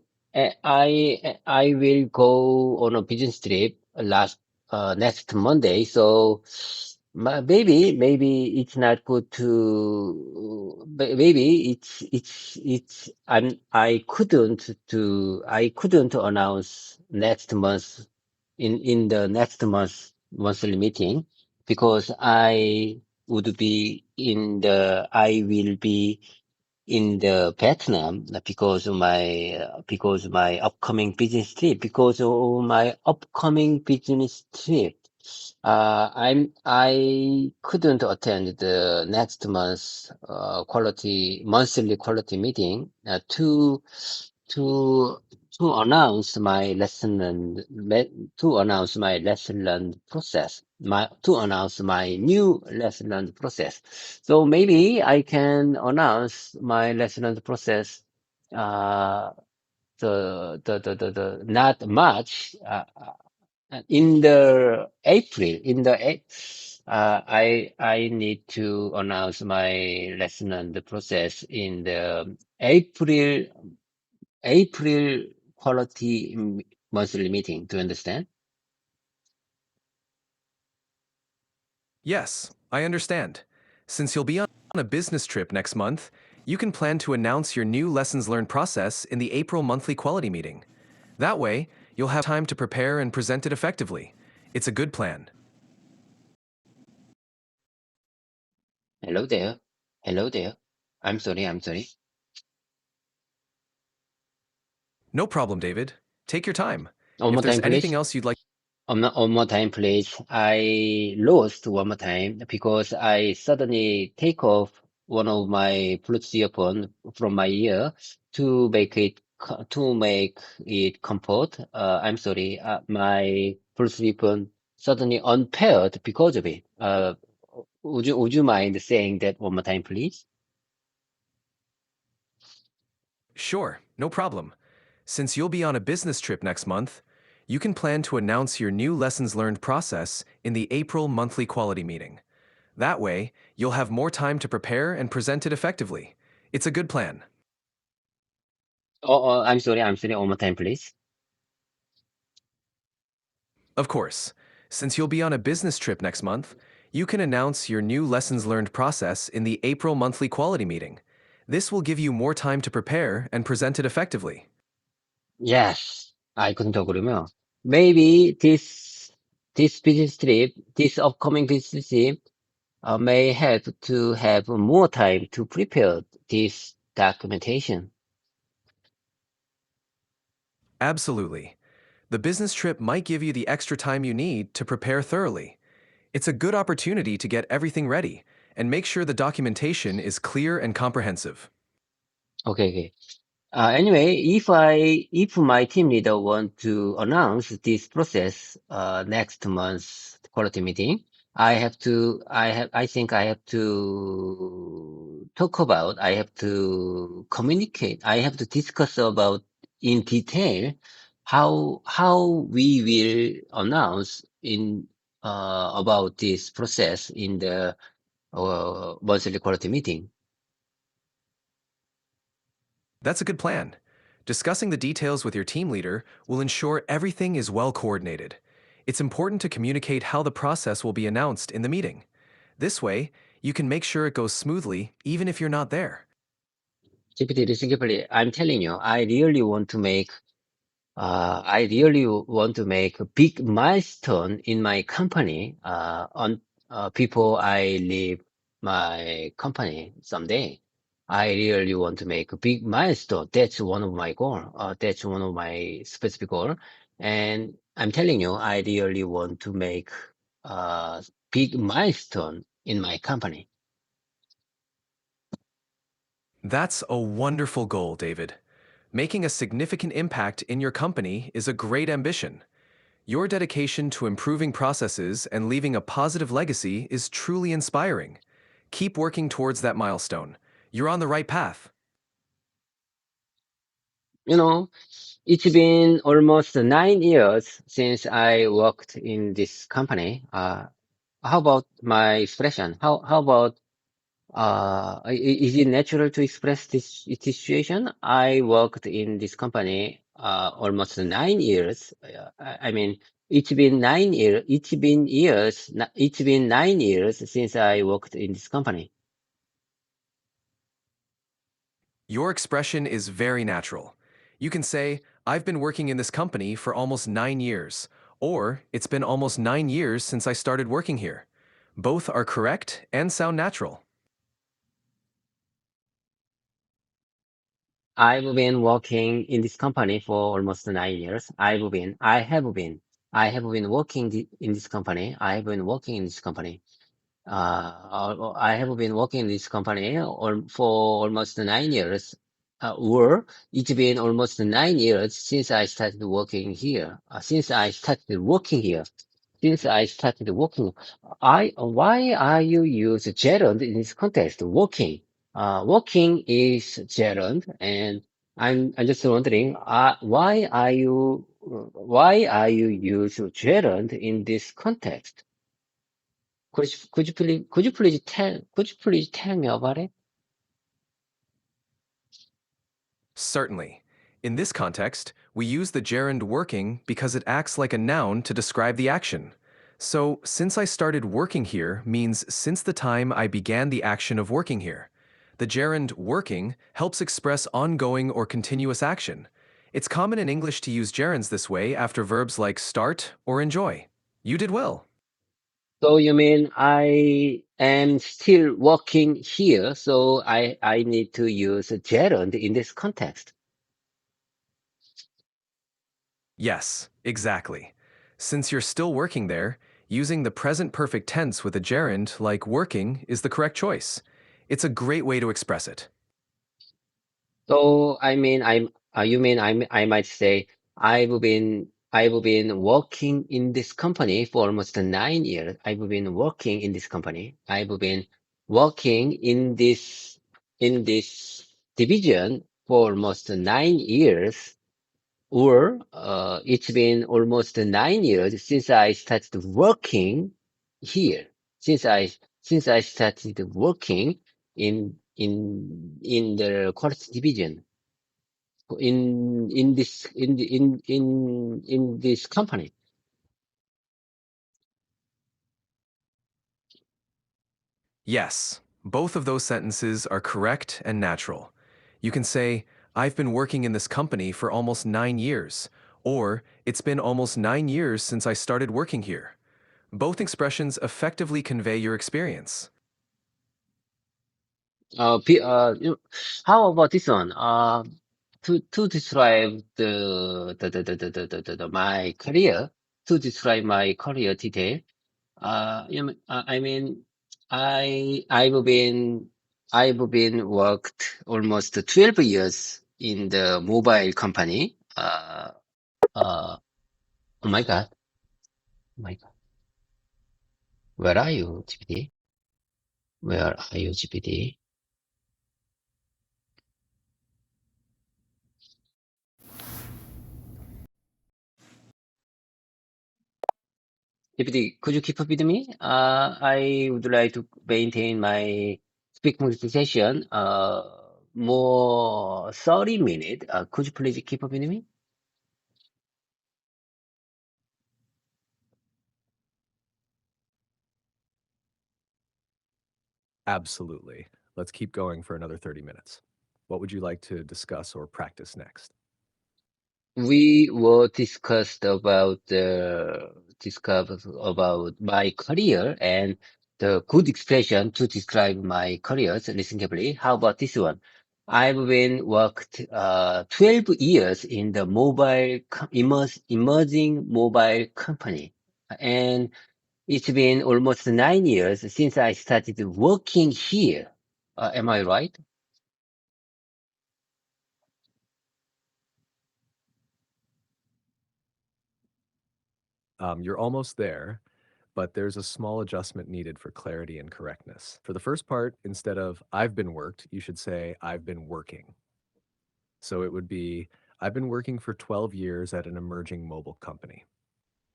will go on a business trip next Monday. So maybe it's not good to. Maybe I couldn't announce next month in the next month monthly meeting because I will be in the Vietnam because of my upcoming business trip. Because of my upcoming business trip, I couldn't attend the next month's monthly quality meeting to to announce my lesson learned process. To announce my new lesson learned process. So maybe I can announce my lesson learned process, uh, the not much, in the April, I need to announce my lesson learned process in the April quality monthly meeting. Do you understand? Yes, I understand. Since you'll be on a business trip next month, you can plan to announce your new lessons learned process in the April monthly quality meeting. That way, you'll have time to prepare and present it effectively. It's a good plan. Hello there. Hello there. I'm sorry. No problem, David. Take your time. One If more there's time, anything please. else you'd like, One more time, please. I lost one more time because I suddenly take off one of my Bluetooth earphone from my ear to make it comfort. I'm sorry. My Bluetooth earphone suddenly unpaired because of it. Would you mind saying that one more time, please? sure, no problem. Since you'll be on a business trip next month, you can plan to announce your new lessons learned process in the April monthly quality meeting. That way, you'll have more time to prepare and present it effectively. It's a good plan. I'm sorry. I'm sorry. One more time, please. Of course, since you'll be on a business trip next month, you can announce your new lessons learned process in the April monthly quality meeting. This will give you more time to prepare and present it effectively. Yes, I couldn't agree more. Maybe this upcoming business trip, may help to have more time to prepare this documentation. Absolutely. The business trip might give you the extra time you need to prepare thoroughly. It's a good opportunity to get everything ready and make sure the documentation is clear and comprehensive. Okay, okay. Anyway, if my team leader want to announce this process next month's quality meeting, I think I have to I have to communicate, I have to discuss about in detail how we will announce in about this process in the monthly quality meeting. That's a good plan. Discussing the details with your team leader will ensure everything is well coordinated. It's important to communicate how the process will be announced in the meeting. This way, you can make sure it goes smoothly even if you're not there. GPT, listen carefully. I'm telling you, I really want to make a big milestone in my company, on, before I leave my company someday. I really want to make a big milestone. That's one of my goal. That's one of my specific goal. And I'm telling you, I really want to make a big milestone in my company. That's a wonderful goal, David. Making a significant impact in your company is a great ambition. Your dedication to improving processes and leaving a positive legacy is truly inspiring. Keep working towards that milestone. You're on the right path. You know, it's been almost 9 years since I worked in this company. How about my expression? How about is it natural to express this situation? I worked in this company almost 9 years. I mean, it's been 9 years. It's been 9 years since I worked in this company. Your expression is very natural. You can say, I've been working in this company for almost 9 years, or it's been almost 9 years since I started working here. Both are correct and sound natural. I've been working in this company for almost 9 years. I have been working in this company. I have been working in this company. I have been working in this company for almost 9 years. Or it's been almost 9 years since I started working here. Since I started working, why are you use gerund in this context? Working is gerund, and I'm just wondering, why are you use gerund in this context? Could you please tell me about it? Certainly. In this context, we use the gerund working because it acts like a noun to describe the action. So, since I started working here means since the time I began the action of working here. The gerund working helps express ongoing or continuous action. It's common in English to use gerunds this way after verbs like start or enjoy. You did well. So you mean I am still working here, so I need to use a gerund in this context. Yes, exactly. Since you're still working there, using the present perfect tense with a gerund like working is the correct choice. It's a great way to express it. So you mean I might say I've been working in this company for almost 9 years. I've been working in this company. I've been working in this division for almost 9 years. Or it's been almost 9 years since I started working here. Since I since I started working in the quality division in this in this company. Yes, both of those sentences are correct and natural. You can say, I've been working in this company for almost 9 years, or it's been almost 9 years since I started working here. Both expressions effectively convey your experience. You know, how about this one? To describe my career, to describe my career detail. I mean, I've been worked almost 12 years in the mobile company. Oh my God. Oh my God. Where are you, GPT? Where are you, GPT? GPT, could you keep up with me? I would like to maintain my speaking session, more 30 minutes. Could you please keep up with me? Absolutely. Let's keep going for another 30 minutes. What would you like to discuss or practice next? We were discussed about my career and the good expression to describe my careers. Listen carefully. How about this one? I've been worked 12 years in the emerging mobile company, and it's been almost 9 years since I started working here. Am I right? You're almost there, but there's a small adjustment needed for clarity and correctness. For the first part, instead of I've been worked, you should say I've been working. So it would be I've been working for 12 years at an emerging mobile company.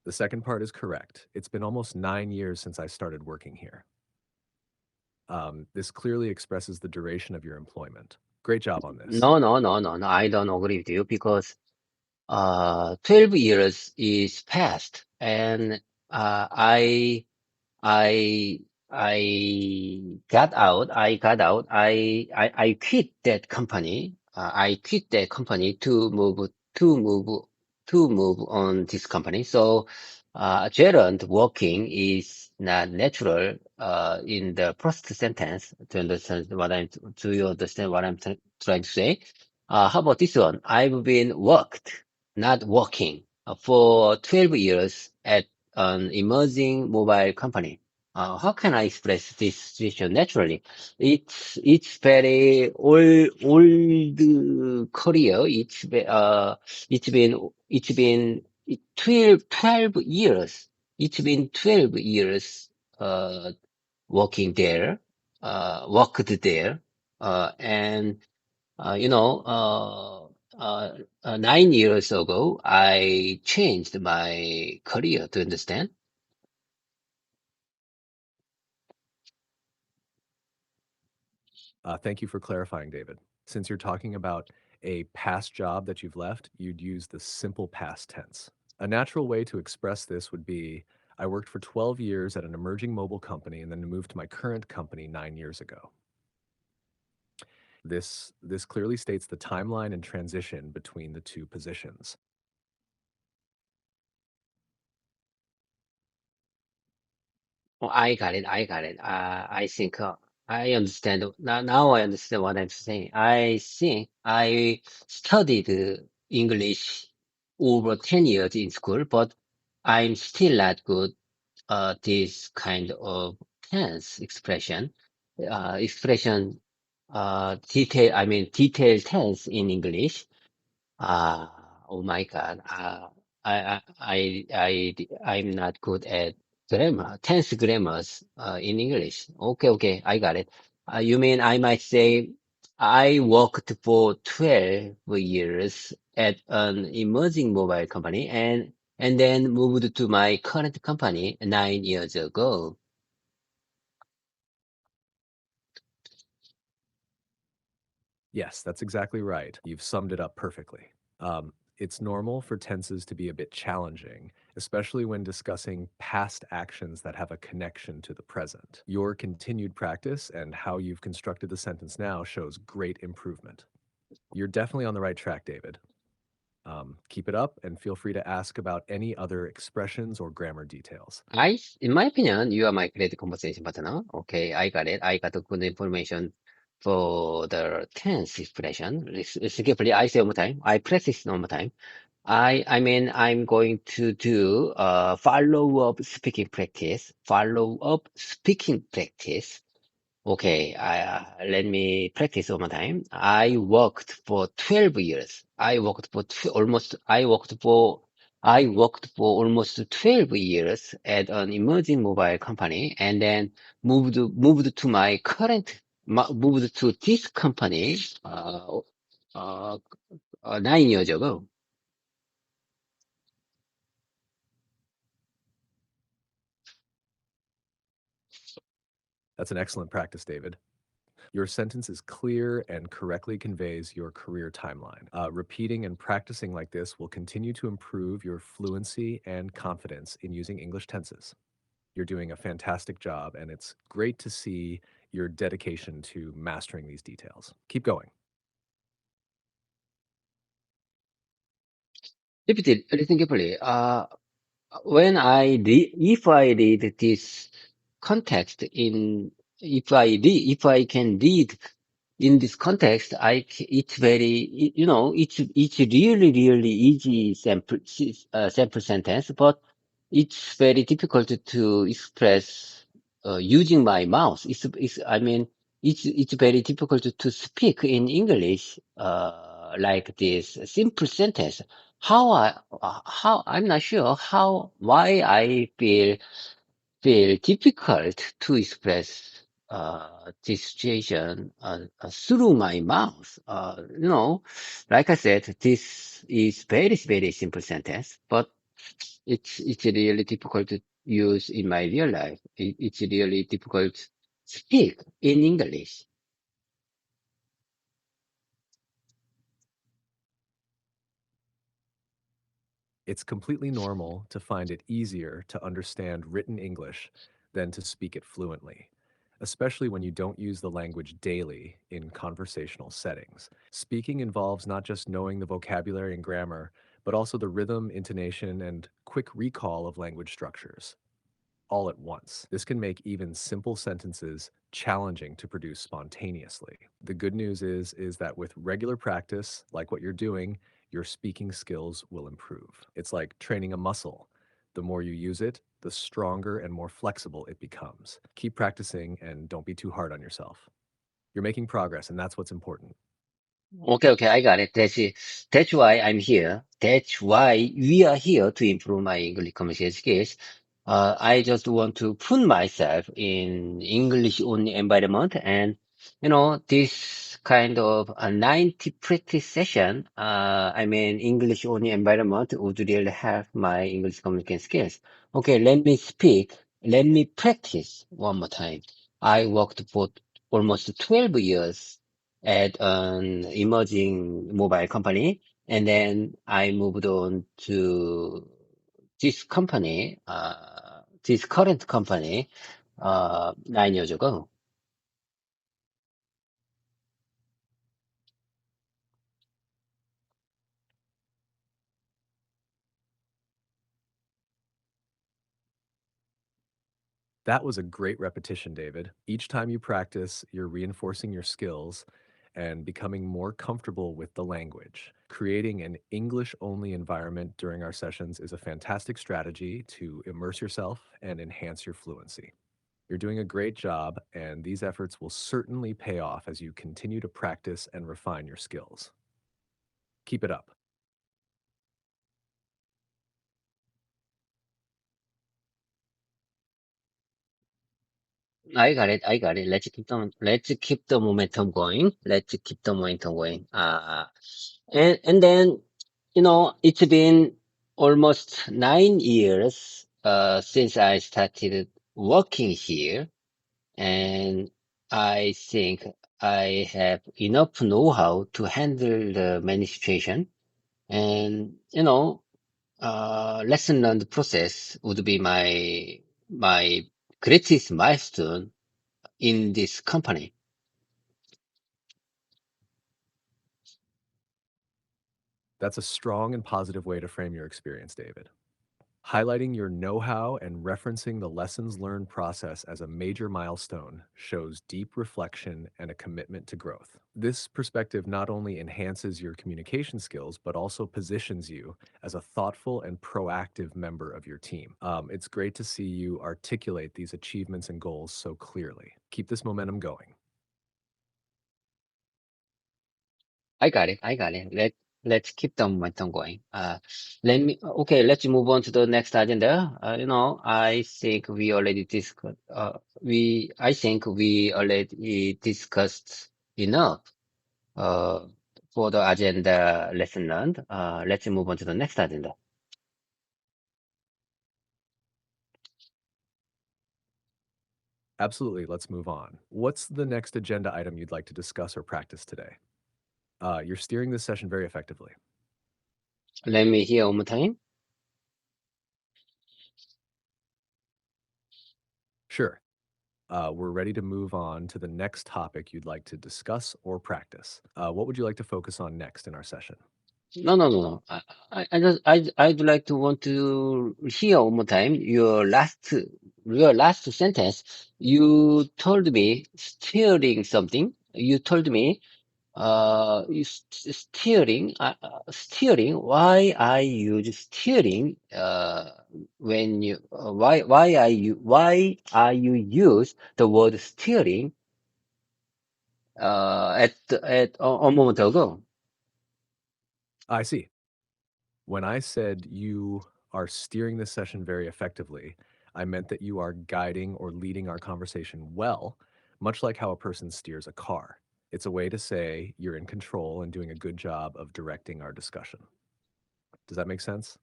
The second part is correct. It's been almost 9 years since I started working here. This clearly expresses the duration of your employment. Great job on this. No, no, no, no, no. I don't agree with you because 12 years is past, and I I got out. I quit that company. I quit that company to move to move on this company. So, gerund working is not natural in the first sentence. Do you understand what I'm trying to say? How about this one? I've been worked, not working, for 12 years at an emerging mobile company. How can I express this situation naturally? It's very old career. It's been 12 years. It's been 12 years working there, worked there, and you know, 9 years ago, I changed my career to understand. Thank you for clarifying, David. Since you're talking about a past job that you've left, you'd use the simple past tense. A natural way to express this would be I worked for 12 years at an emerging mobile company and then moved to my current company 9 years ago. This clearly states the timeline and transition between the two positions. Oh, I got it. I got it. I think I understand. Now I understand what I'm saying. I think I studied English over 10 years in school, but I'm still not good this kind of tense expression. Detailed tense in English. Oh my God. I'm not good at tense grammars, in English. Okay, okay, I got it. You mean I might say I worked for 12 years at an emerging mobile company and then moved to my current company 9 years ago. Yes, that's exactly right. You've summed it up perfectly. It's normal for tenses to be a bit challenging, especially when discussing past actions that have a connection to the present. Your continued practice and how you've constructed the sentence now shows great improvement. You're definitely on the right track, David. Keep it up and feel free to ask about any other expressions or grammar details. In my opinion, you are my great conversation partner. Okay, I got it. I got the good information for the tense expression. Listen carefully. I say one more time. I practice one more time. I mean, I'm going to do follow-up speaking practice. Follow-up speaking practice. Okay, let me practice one more time. I worked for 12 years. I worked for almost 12 years at an emerging mobile company, and then moved to my moved to this company, uh, 9 years ago. That's an excellent practice, David. Your sentence is clear and correctly conveys your career timeline. Repeating and practicing like this will continue to improve your fluency and confidence in using English tenses. You're doing a fantastic job, and it's great to see your dedication to mastering these details. Keep going. Repeat it, listen carefully. If I read this context if I can read in this context, it's very, it's really, really easy sample sentence, but it's very difficult to express using my mouth. I mean, it's very difficult to speak in English like this simple sentence. I'm not sure why I feel difficult to express this situation through my mouth. Like I said, this is very, very simple sentence, but it's really difficult to use in my real life. It's really difficult to speak in English. It's completely normal to find it easier to understand written English than to speak it fluently, especially when you don't use the language daily in conversational settings. Speaking involves not just knowing the vocabulary and grammar, but also the rhythm, intonation, and quick recall of language structures all at once. This can make even simple sentences challenging to produce spontaneously. The good news is that with regular practice, like what you're doing, your speaking skills will improve. It's like training a muscle. The more you use it, the stronger and more flexible it becomes. Keep practicing and don't be too hard on yourself. You're making progress, and that's what's important. Okay, I got it. That's why I'm here. That's why we are here to improve my English communication skills. I just want to put myself in English only environment, and this kind of a 90 practice session, I mean English only environment would really help my English communication skills. Okay, let me practice one more time. I worked for almost 12 years at an emerging mobile company. And then I moved on to this current company, 9 years ago. That was a great repetition, David. Each time you practice, you're reinforcing your skills and becoming more comfortable with the language. Creating an English only environment during our sessions is a fantastic strategy to immerse yourself and enhance your fluency. You're doing a great job, and these efforts will certainly pay off as you continue to practice and refine your skills. Keep it up. I got it. I got it. Let's keep the momentum going. Let's keep the momentum going. And then, it's been almost 9 years, since I started working here. And I think I have enough know-how to handle the many situation. And lesson learned process would be my greatest milestone in this company. That's a strong and positive way to frame your experience, David. Highlighting your know-how and referencing the lessons learned process as a major milestone shows deep reflection and a commitment to growth. This perspective not only enhances your communication skills, but also positions you as a thoughtful and proactive member of your team. It's great to see you articulate these achievements and goals so clearly. Keep this momentum going. I got it. I got it. Let's keep the momentum going. Okay, let's move on to the next agenda. I think we already discussed, I think we already discussed enough, uh, for the agenda lesson learned. Let's move on to the next agenda. Absolutely, let's move on. What's the next agenda item you'd like to discuss or practice today? You're steering this session very effectively. Let me hear one more time. Sure. We're ready to move on to the next topic you'd like to discuss or practice. What would you like to focus on next in our session? No, no, no, no. I'd like to want to hear one more time your last sentence. You told me steering something. You told me, steering. Why I use steering, when you, why are you use the word steering, at a moment ago? I see. When I said you are steering this session very effectively, I meant that you are guiding or leading our conversation well, much like how a person steers a car. It's a way to say you're in control and doing a good job of directing our discussion. Does that make sense?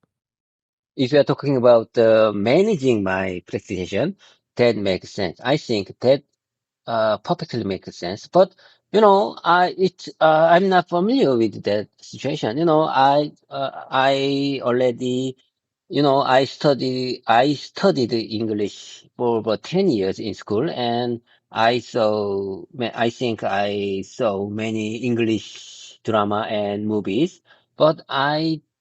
If you are talking about managing my presentation, that makes sense. I think that perfectly makes sense. But I'm not familiar with that situation. I already, I studied English for over 10 years in school, and I think I saw many English drama and movies, but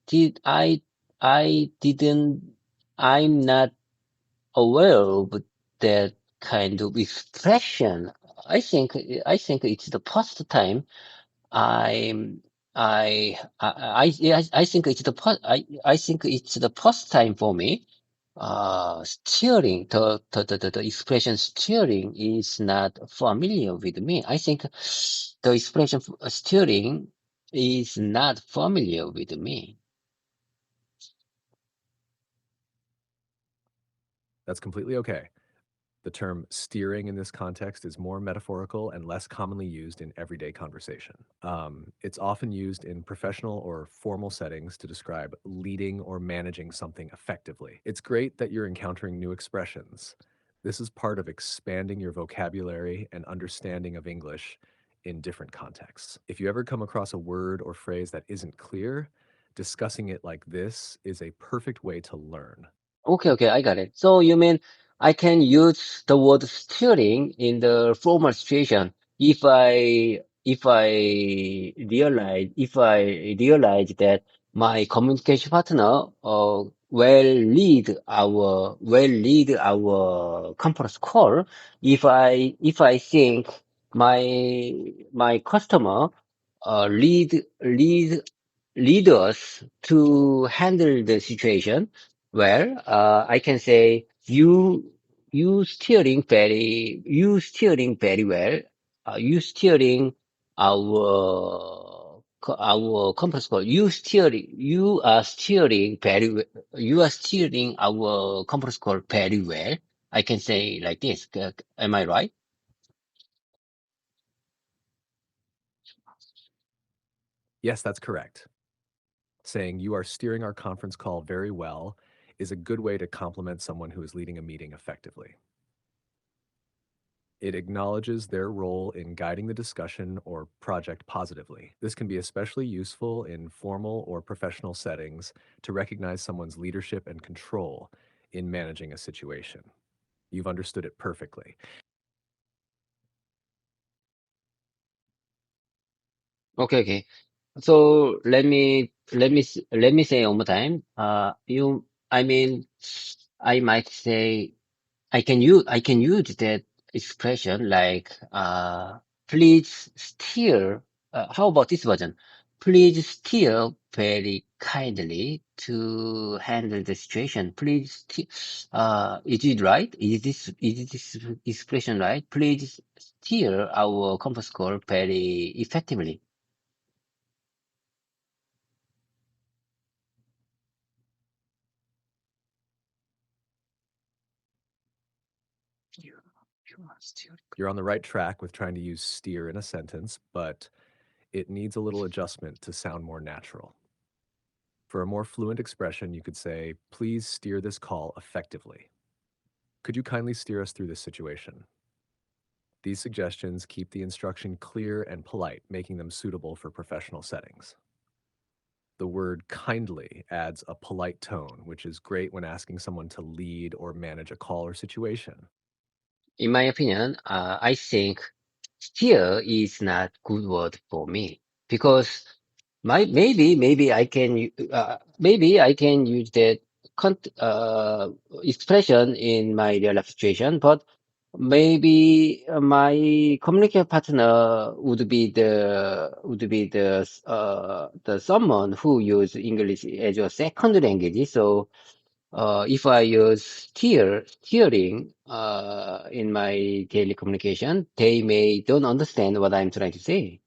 did, I, I didn't, I'm not aware of that kind of expression. I think it's the first time I'm I think it's I think it's the first time for me. Steering, the expression steering is not familiar with me. I think the expression steering is not familiar with me. That's completely okay. The term steering in this context is more metaphorical and less commonly used in everyday conversation. It's often used in professional or formal settings to describe leading or managing something effectively. It's great that you're encountering new expressions. This is part of expanding your vocabulary and understanding of English in different contexts. If you ever come across a word or phrase that isn't clear, discussing it like this is a perfect way to learn. Okay, okay, I got it. So you mean I can use the word steering in the formal situation if I realize that my communication partner will lead our conference call. If I think my customer lead us to handle the situation well. I can say you steering very well. You steering our compass call. You are steering our compass call very well. I can say like this. Am I right? Yes, that's correct. Saying you are steering our conference call very well is a good way to compliment someone who is leading a meeting effectively. It acknowledges their role in guiding the discussion or project positively. This can be especially useful in formal or professional settings to recognize someone's leadership and control in managing a situation. You've understood it perfectly. Okay, okay. So let me say one more time. I mean, I might say I can use that expression like please steer. How about this version? Please steer very kindly to handle the situation. Please steer. Is it right? Is this expression right? Please steer our conference call very effectively. You're on the right track with trying to use steer in a sentence, but it needs a little adjustment to sound more natural. For a more fluent expression, you could say, please steer this call effectively. Could you kindly steer us through this situation? These suggestions keep the instruction clear and polite, making them suitable for professional settings. The word kindly adds a polite tone, which is great when asking someone to lead or manage a call or situation. In my opinion, I think steer is not good word for me because maybe I can maybe I can use that expression in my real life situation, but maybe my communication partner would be the someone who use English as a second language. So if I use steering in my daily communication, they may don't understand what I'm trying to say.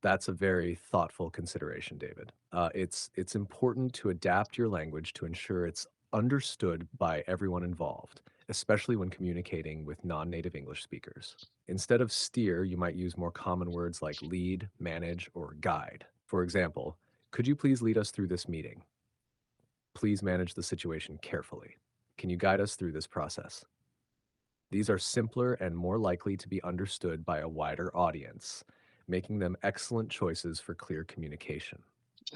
That's a very thoughtful consideration, David. It's important to adapt your language to ensure it's understood by everyone involved, especially when communicating with non-native English speakers. Instead of steer, you might use more common words like lead, manage, or guide. For example, could you please lead us through this meeting? Please manage the situation carefully. Can you guide us through this process? These are simpler and more likely to be understood by a wider audience, making them excellent choices for clear communication.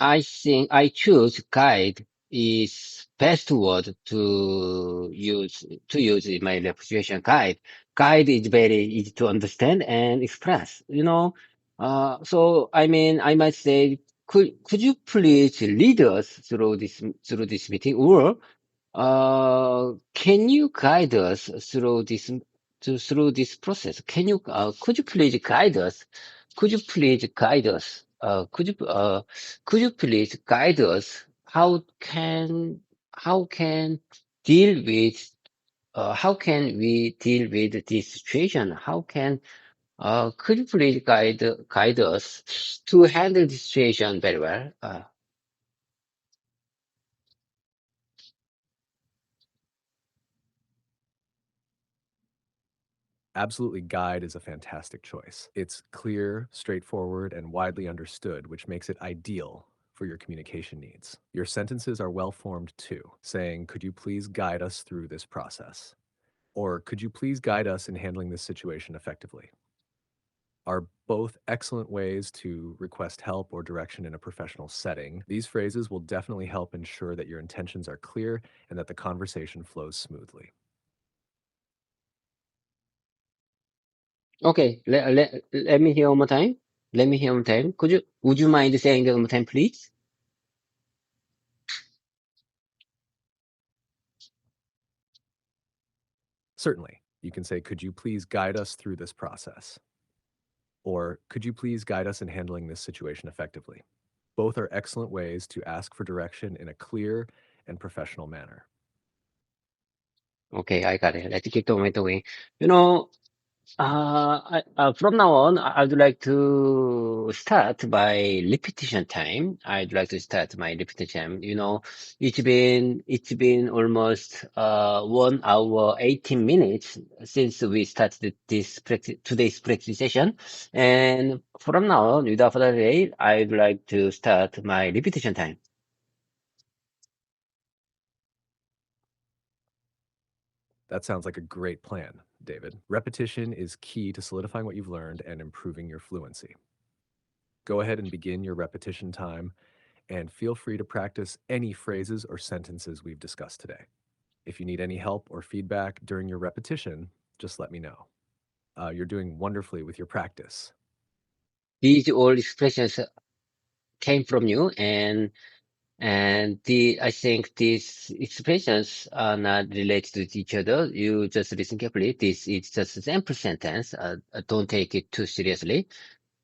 I think I choose guide is best word to use in my representation guide. Guide is very easy to understand and express, you know. So I mean I might say could you please lead us through this meeting or can you guide us through this process? Could you please guide us? Could you please guide us? Could you please guide us? How can deal with how can we deal with this situation? Could you please guide us to handle this situation very well? Absolutely, guide is a fantastic choice. It's clear, straightforward, and widely understood, which makes it ideal for your communication needs. Your sentences are well formed too, saying, could you please guide us through this process? Or could you please guide us in handling this situation effectively? Are both excellent ways to request help or direction in a professional setting. These phrases will definitely help ensure that your intentions are clear and that the conversation flows smoothly. Okay, let me hear one more time. Let me hear one more time. Would you mind saying that one more time, please? Certainly, you can say, could you please guide us through this process? Or could you please guide us in handling this situation effectively? Both are excellent ways to ask for direction in a clear and professional manner. Okay, I got it. Let's keep the moment away. You know, from now on, I'd like to start by repetition time. I'd like to start my repetition. You know, it's been almost 1 hour 18 minutes since we started today's practice session, and from now on, without further delay, I'd like to start my repetition time. That sounds like a great plan, David. Repetition is key to solidifying what you've learned and improving your fluency. Go ahead and begin your repetition time, and feel free to practice any phrases or sentences we've discussed today. If you need any help or feedback during your repetition, just let me know. You're doing wonderfully with your practice. these all expressions came from you, and I think these expressions are not related to each other. You just listen carefully. This is just a sample sentence. Don't take it too seriously.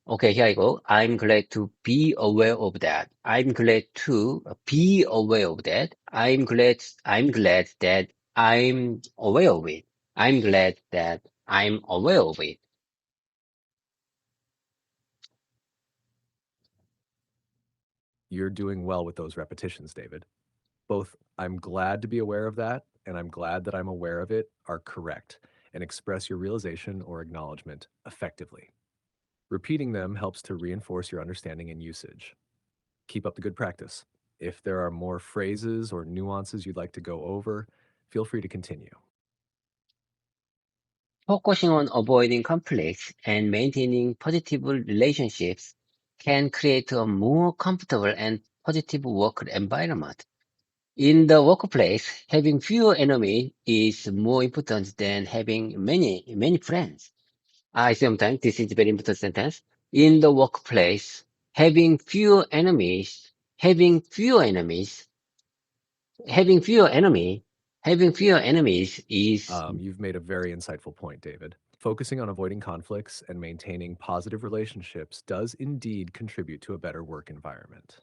Okay, here I go. I'm glad to be aware of that. I'm glad to be aware of that. I'm glad that I'm aware of it. I'm glad that I'm aware of it. You're doing well with those repetitions, David. Both I'm glad to be aware of that and I'm glad that I'm aware of it are correct and express your realization or acknowledgement effectively. Repeating them helps to reinforce your understanding and usage. Keep up the good practice. If there are more phrases or nuances you'd like to go over, feel free to continue. Focusing on avoiding conflicts and maintaining positive relationships can create a more comfortable and positive work environment. In the workplace, having fewer enemies is more important than having many friends. I sometimes, this is very important sentence. In the workplace, having fewer enemies, having fewer enemies, having fewer enemies is, You've made a very insightful point, David. Focusing on avoiding conflicts and maintaining positive relationships does indeed contribute to a better work environment.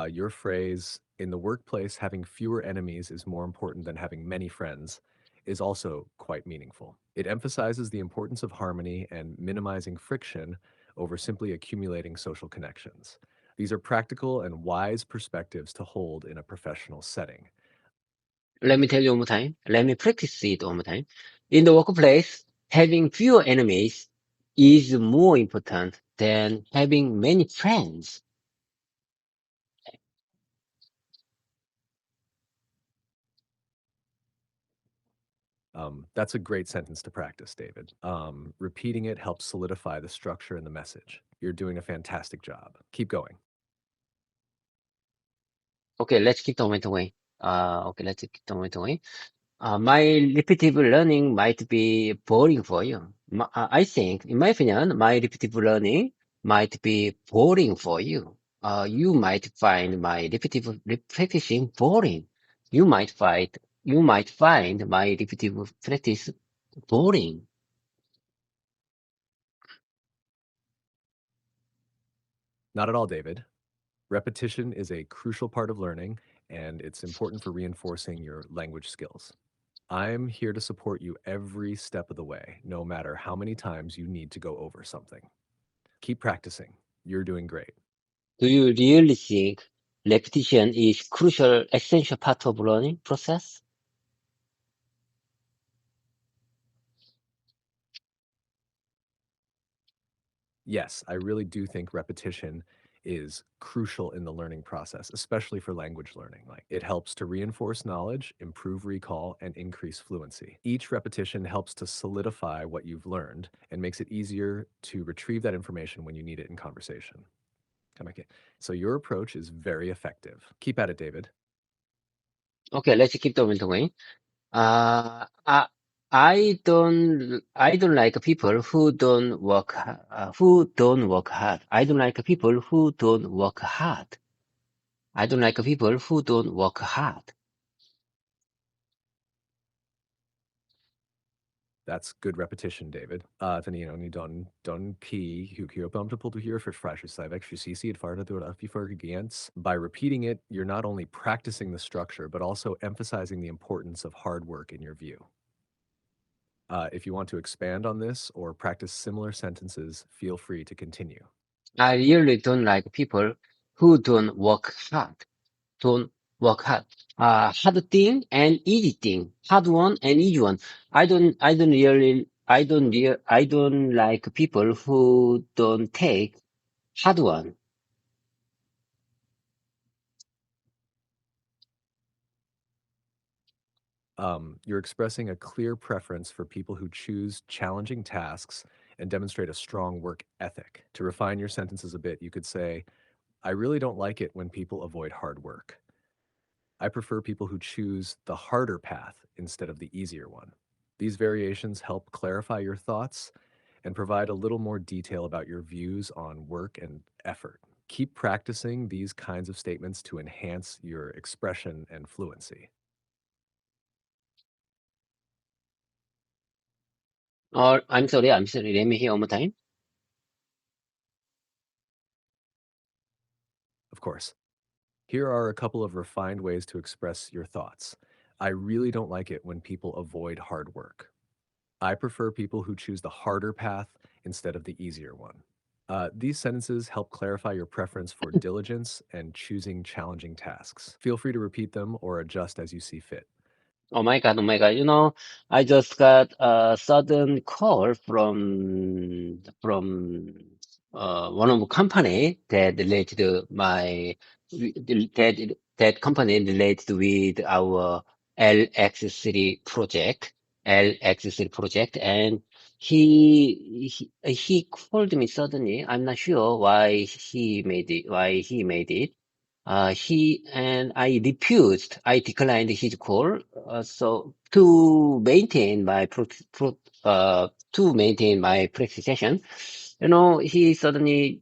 Your phrase, in the workplace, having fewer enemies is more important than having many friends, is also quite meaningful. It emphasizes the importance of harmony and minimizing friction over simply accumulating social connections. These are practical and wise perspectives to hold in a professional setting. let me tell you one more time. Let me practice it one more time. In the workplace, having fewer enemies is more important than having many friends. That's a great sentence to practice, David. Repeating it helps solidify the structure and the message. You're doing a fantastic job. Keep going. Okay, let's keep the momentum going. Okay, let's keep the momentum going. My repetitive learning might be boring for you. I think, in my opinion, my repetitive learning might be boring for you. You might find my repetitive practicing boring. You might find my repetitive practice boring. Not at all, David. Repetition is a crucial part of learning, and it's important for reinforcing your language skills. I'm here to support you every step of the way, no matter how many times you need to go over something. Keep practicing. You're doing great. Do you really think repetition is crucial, essential part of learning process? Yes, I really do think repetition is crucial in the learning process, especially for language learning. Like it helps to reinforce knowledge, improve recall, and increase fluency. Each repetition helps to solidify what you've learned and makes it easier to retrieve that information when you need it in conversation. Come back in. So your approach is very effective. Keep at it, David. Okay, let's keep the momentum going. Uh, I, I don't like people who don't work hard. I don't like people who don't work hard. I don't like people who don't work hard. That's good repetition, David. Ni don p hukio to hear for fresh CC it farta do against. By repeating it, you're not only practicing the structure, but also emphasizing the importance of hard work in your view. If you want to expand on this or practice similar sentences, feel free to continue. I really don't like people who don't work hard. Don't work hard. Hard thing and easy thing. Hard one and easy one. I don't like people who don't take hard one. You're expressing a clear preference for people who choose challenging tasks and demonstrate a strong work ethic. To refine your sentences a bit, you could say, I really don't like it when people avoid hard work. I prefer people who choose the harder path instead of the easier one. These variations help clarify your thoughts and provide a little more detail about your views on work and effort. Keep practicing these kinds of statements to enhance your expression and fluency. I'm sorry. Let me hear one more time. Of course, here are a couple of refined ways to express your thoughts. I really don't like it when people avoid hard work. I prefer people who choose the harder path instead of the easier one. These sentences help clarify your preference for diligence and choosing challenging tasks. Feel free to repeat them or adjust as you see fit. Oh my God, oh my God. I just got a sudden call from one of the company that related to that company related with our LX3 project, LX3 project, and he called me suddenly. I'm not sure why he made it. I refused. I declined his call. So to maintain my practice session, he suddenly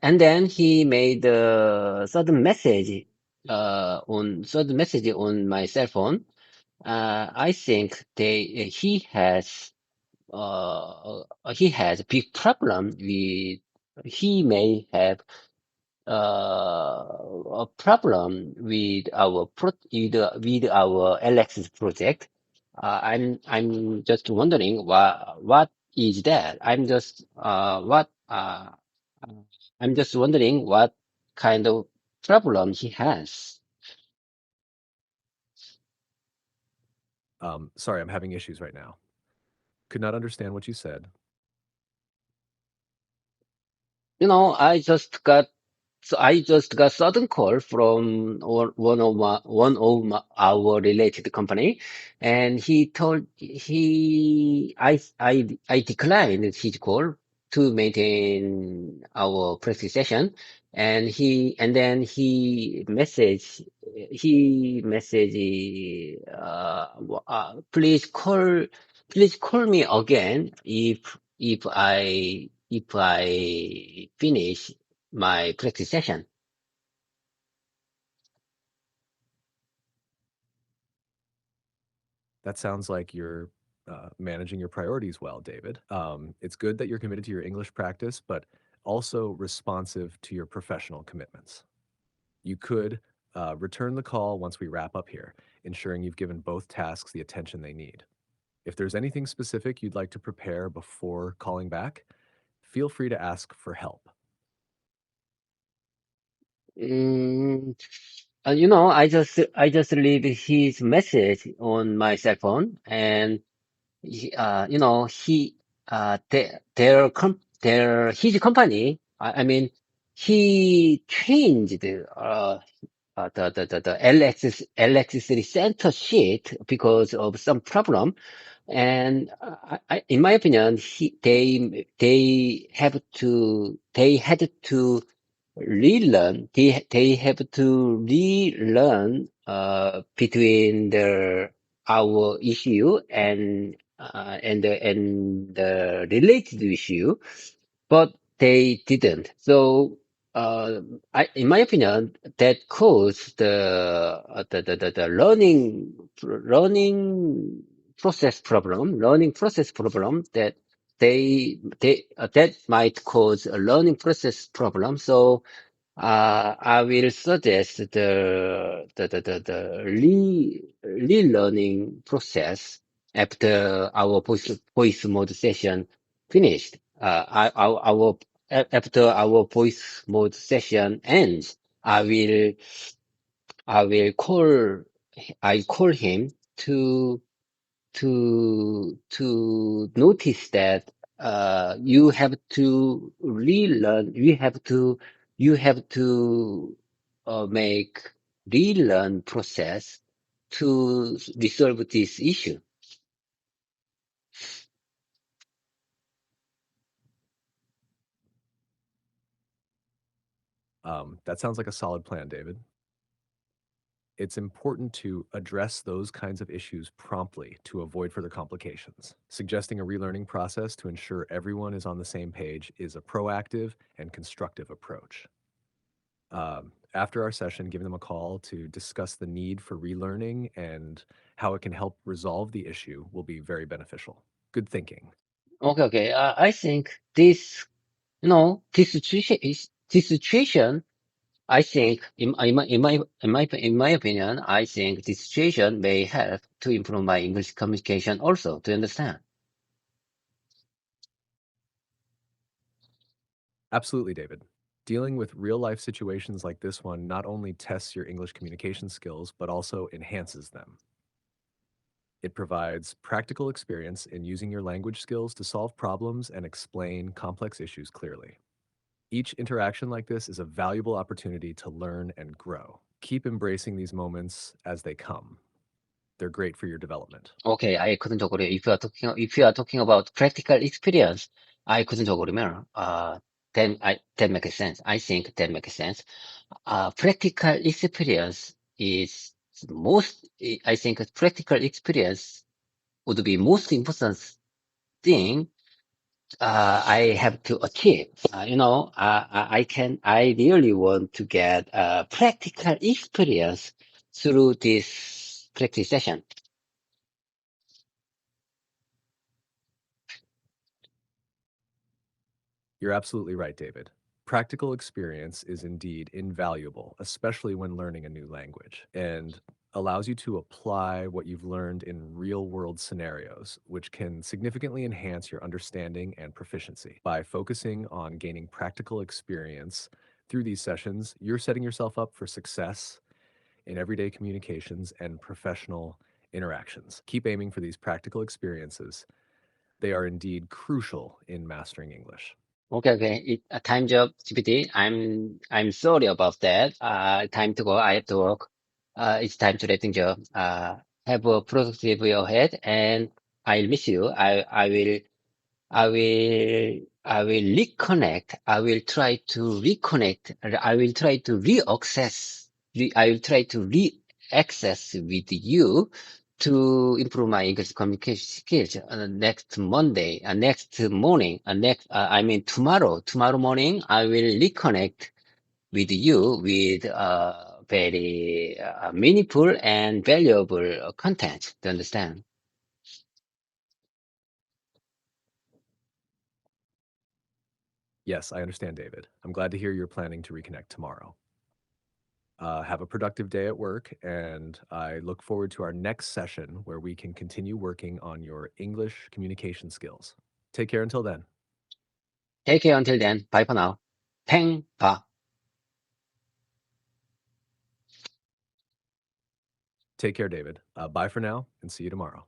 and then he made a sudden message on my cell phone. I think he has a big problem with he may have a problem with with our Alexis project. I'm just wondering what is that? I'm just wondering what kind of problem he has. Sorry, I'm having issues right now. Could not understand what you said. I just got sudden call from one of our related company, and I declined his call to maintain our practice session, and then he message please call me again if I finish my practice session. That sounds like you're managing your priorities well, David. It's good that you're committed to your English practice, but also responsive to your professional commitments. You could return the call once we wrap up here, ensuring you've given both tasks the attention they need. If there's anything specific you'd like to prepare before calling back, feel free to ask for help. Mm, I just leave his message on my cell phone, and his company. I mean, he changed the LX3 center sheet because of some problem. And in my opinion, they had to they have to relearn between our issue and the related issue, but they didn't. So in my opinion, that caused the learning process problem that might cause a learning process problem. So I will suggest the relearning process after our voice mode session finished. After our voice mode session ends, I will I will call I call him to notice that you have to relearn you have to make relearn process to resolve this issue. That sounds like a solid plan, David. It's important to address those kinds of issues promptly to avoid further complications. Suggesting a relearning process to ensure everyone is on the same page is a proactive and constructive approach. After our session, giving them a call to discuss the need for relearning and how it can help resolve the issue will be very beneficial. Good thinking. Okay. I think this situation, I think, in my opinion, I think this situation may help to improve my English communication also, to understand. Absolutely, David. Dealing with real life situations like this one not only tests your English communication skills, but also enhances them. It provides practical experience in using your language skills to solve problems and explain complex issues clearly. Each interaction like this is a valuable opportunity to learn and grow. Keep embracing these moments as they come. They're great for your development. Okay, I couldn't agree. If you are talking about practical experience, I couldn't agree more. That makes sense. I think that makes sense. Practical experience is most. I think practical experience would be most important thing I have to achieve. I really want to get practical experience through this practice session. You're absolutely right, David. Practical experience is indeed invaluable, especially when learning a new language, and allows you to apply what you've learned in real world scenarios, which can significantly enhance your understanding and proficiency. By focusing on gaining practical experience through these sessions, you're setting yourself up for success in everyday communications and professional interactions. Keep aiming for these practical experiences. They are indeed crucial in mastering English. Okay. Time job, GPT. I'm sorry about that. Time to go. I have to work. It's time to letting job. Have a productive year ahead, and I'll miss you. I will reconnect. I will try to reconnect. I will try to I will try to re-access with you to improve my English communication skills next Monday, next morning, I mean tomorrow morning, I will reconnect with you with very meaningful and valuable content to understand. Yes, I understand, David. I'm glad to hear you're planning to reconnect tomorrow. Have a productive day at work, and I look forward to our next session where we can continue working on your English communication skills. Take care until then. Take care until then. Bye for now. 팽, 봐. Take care, David. Bye for now, and see you tomorrow.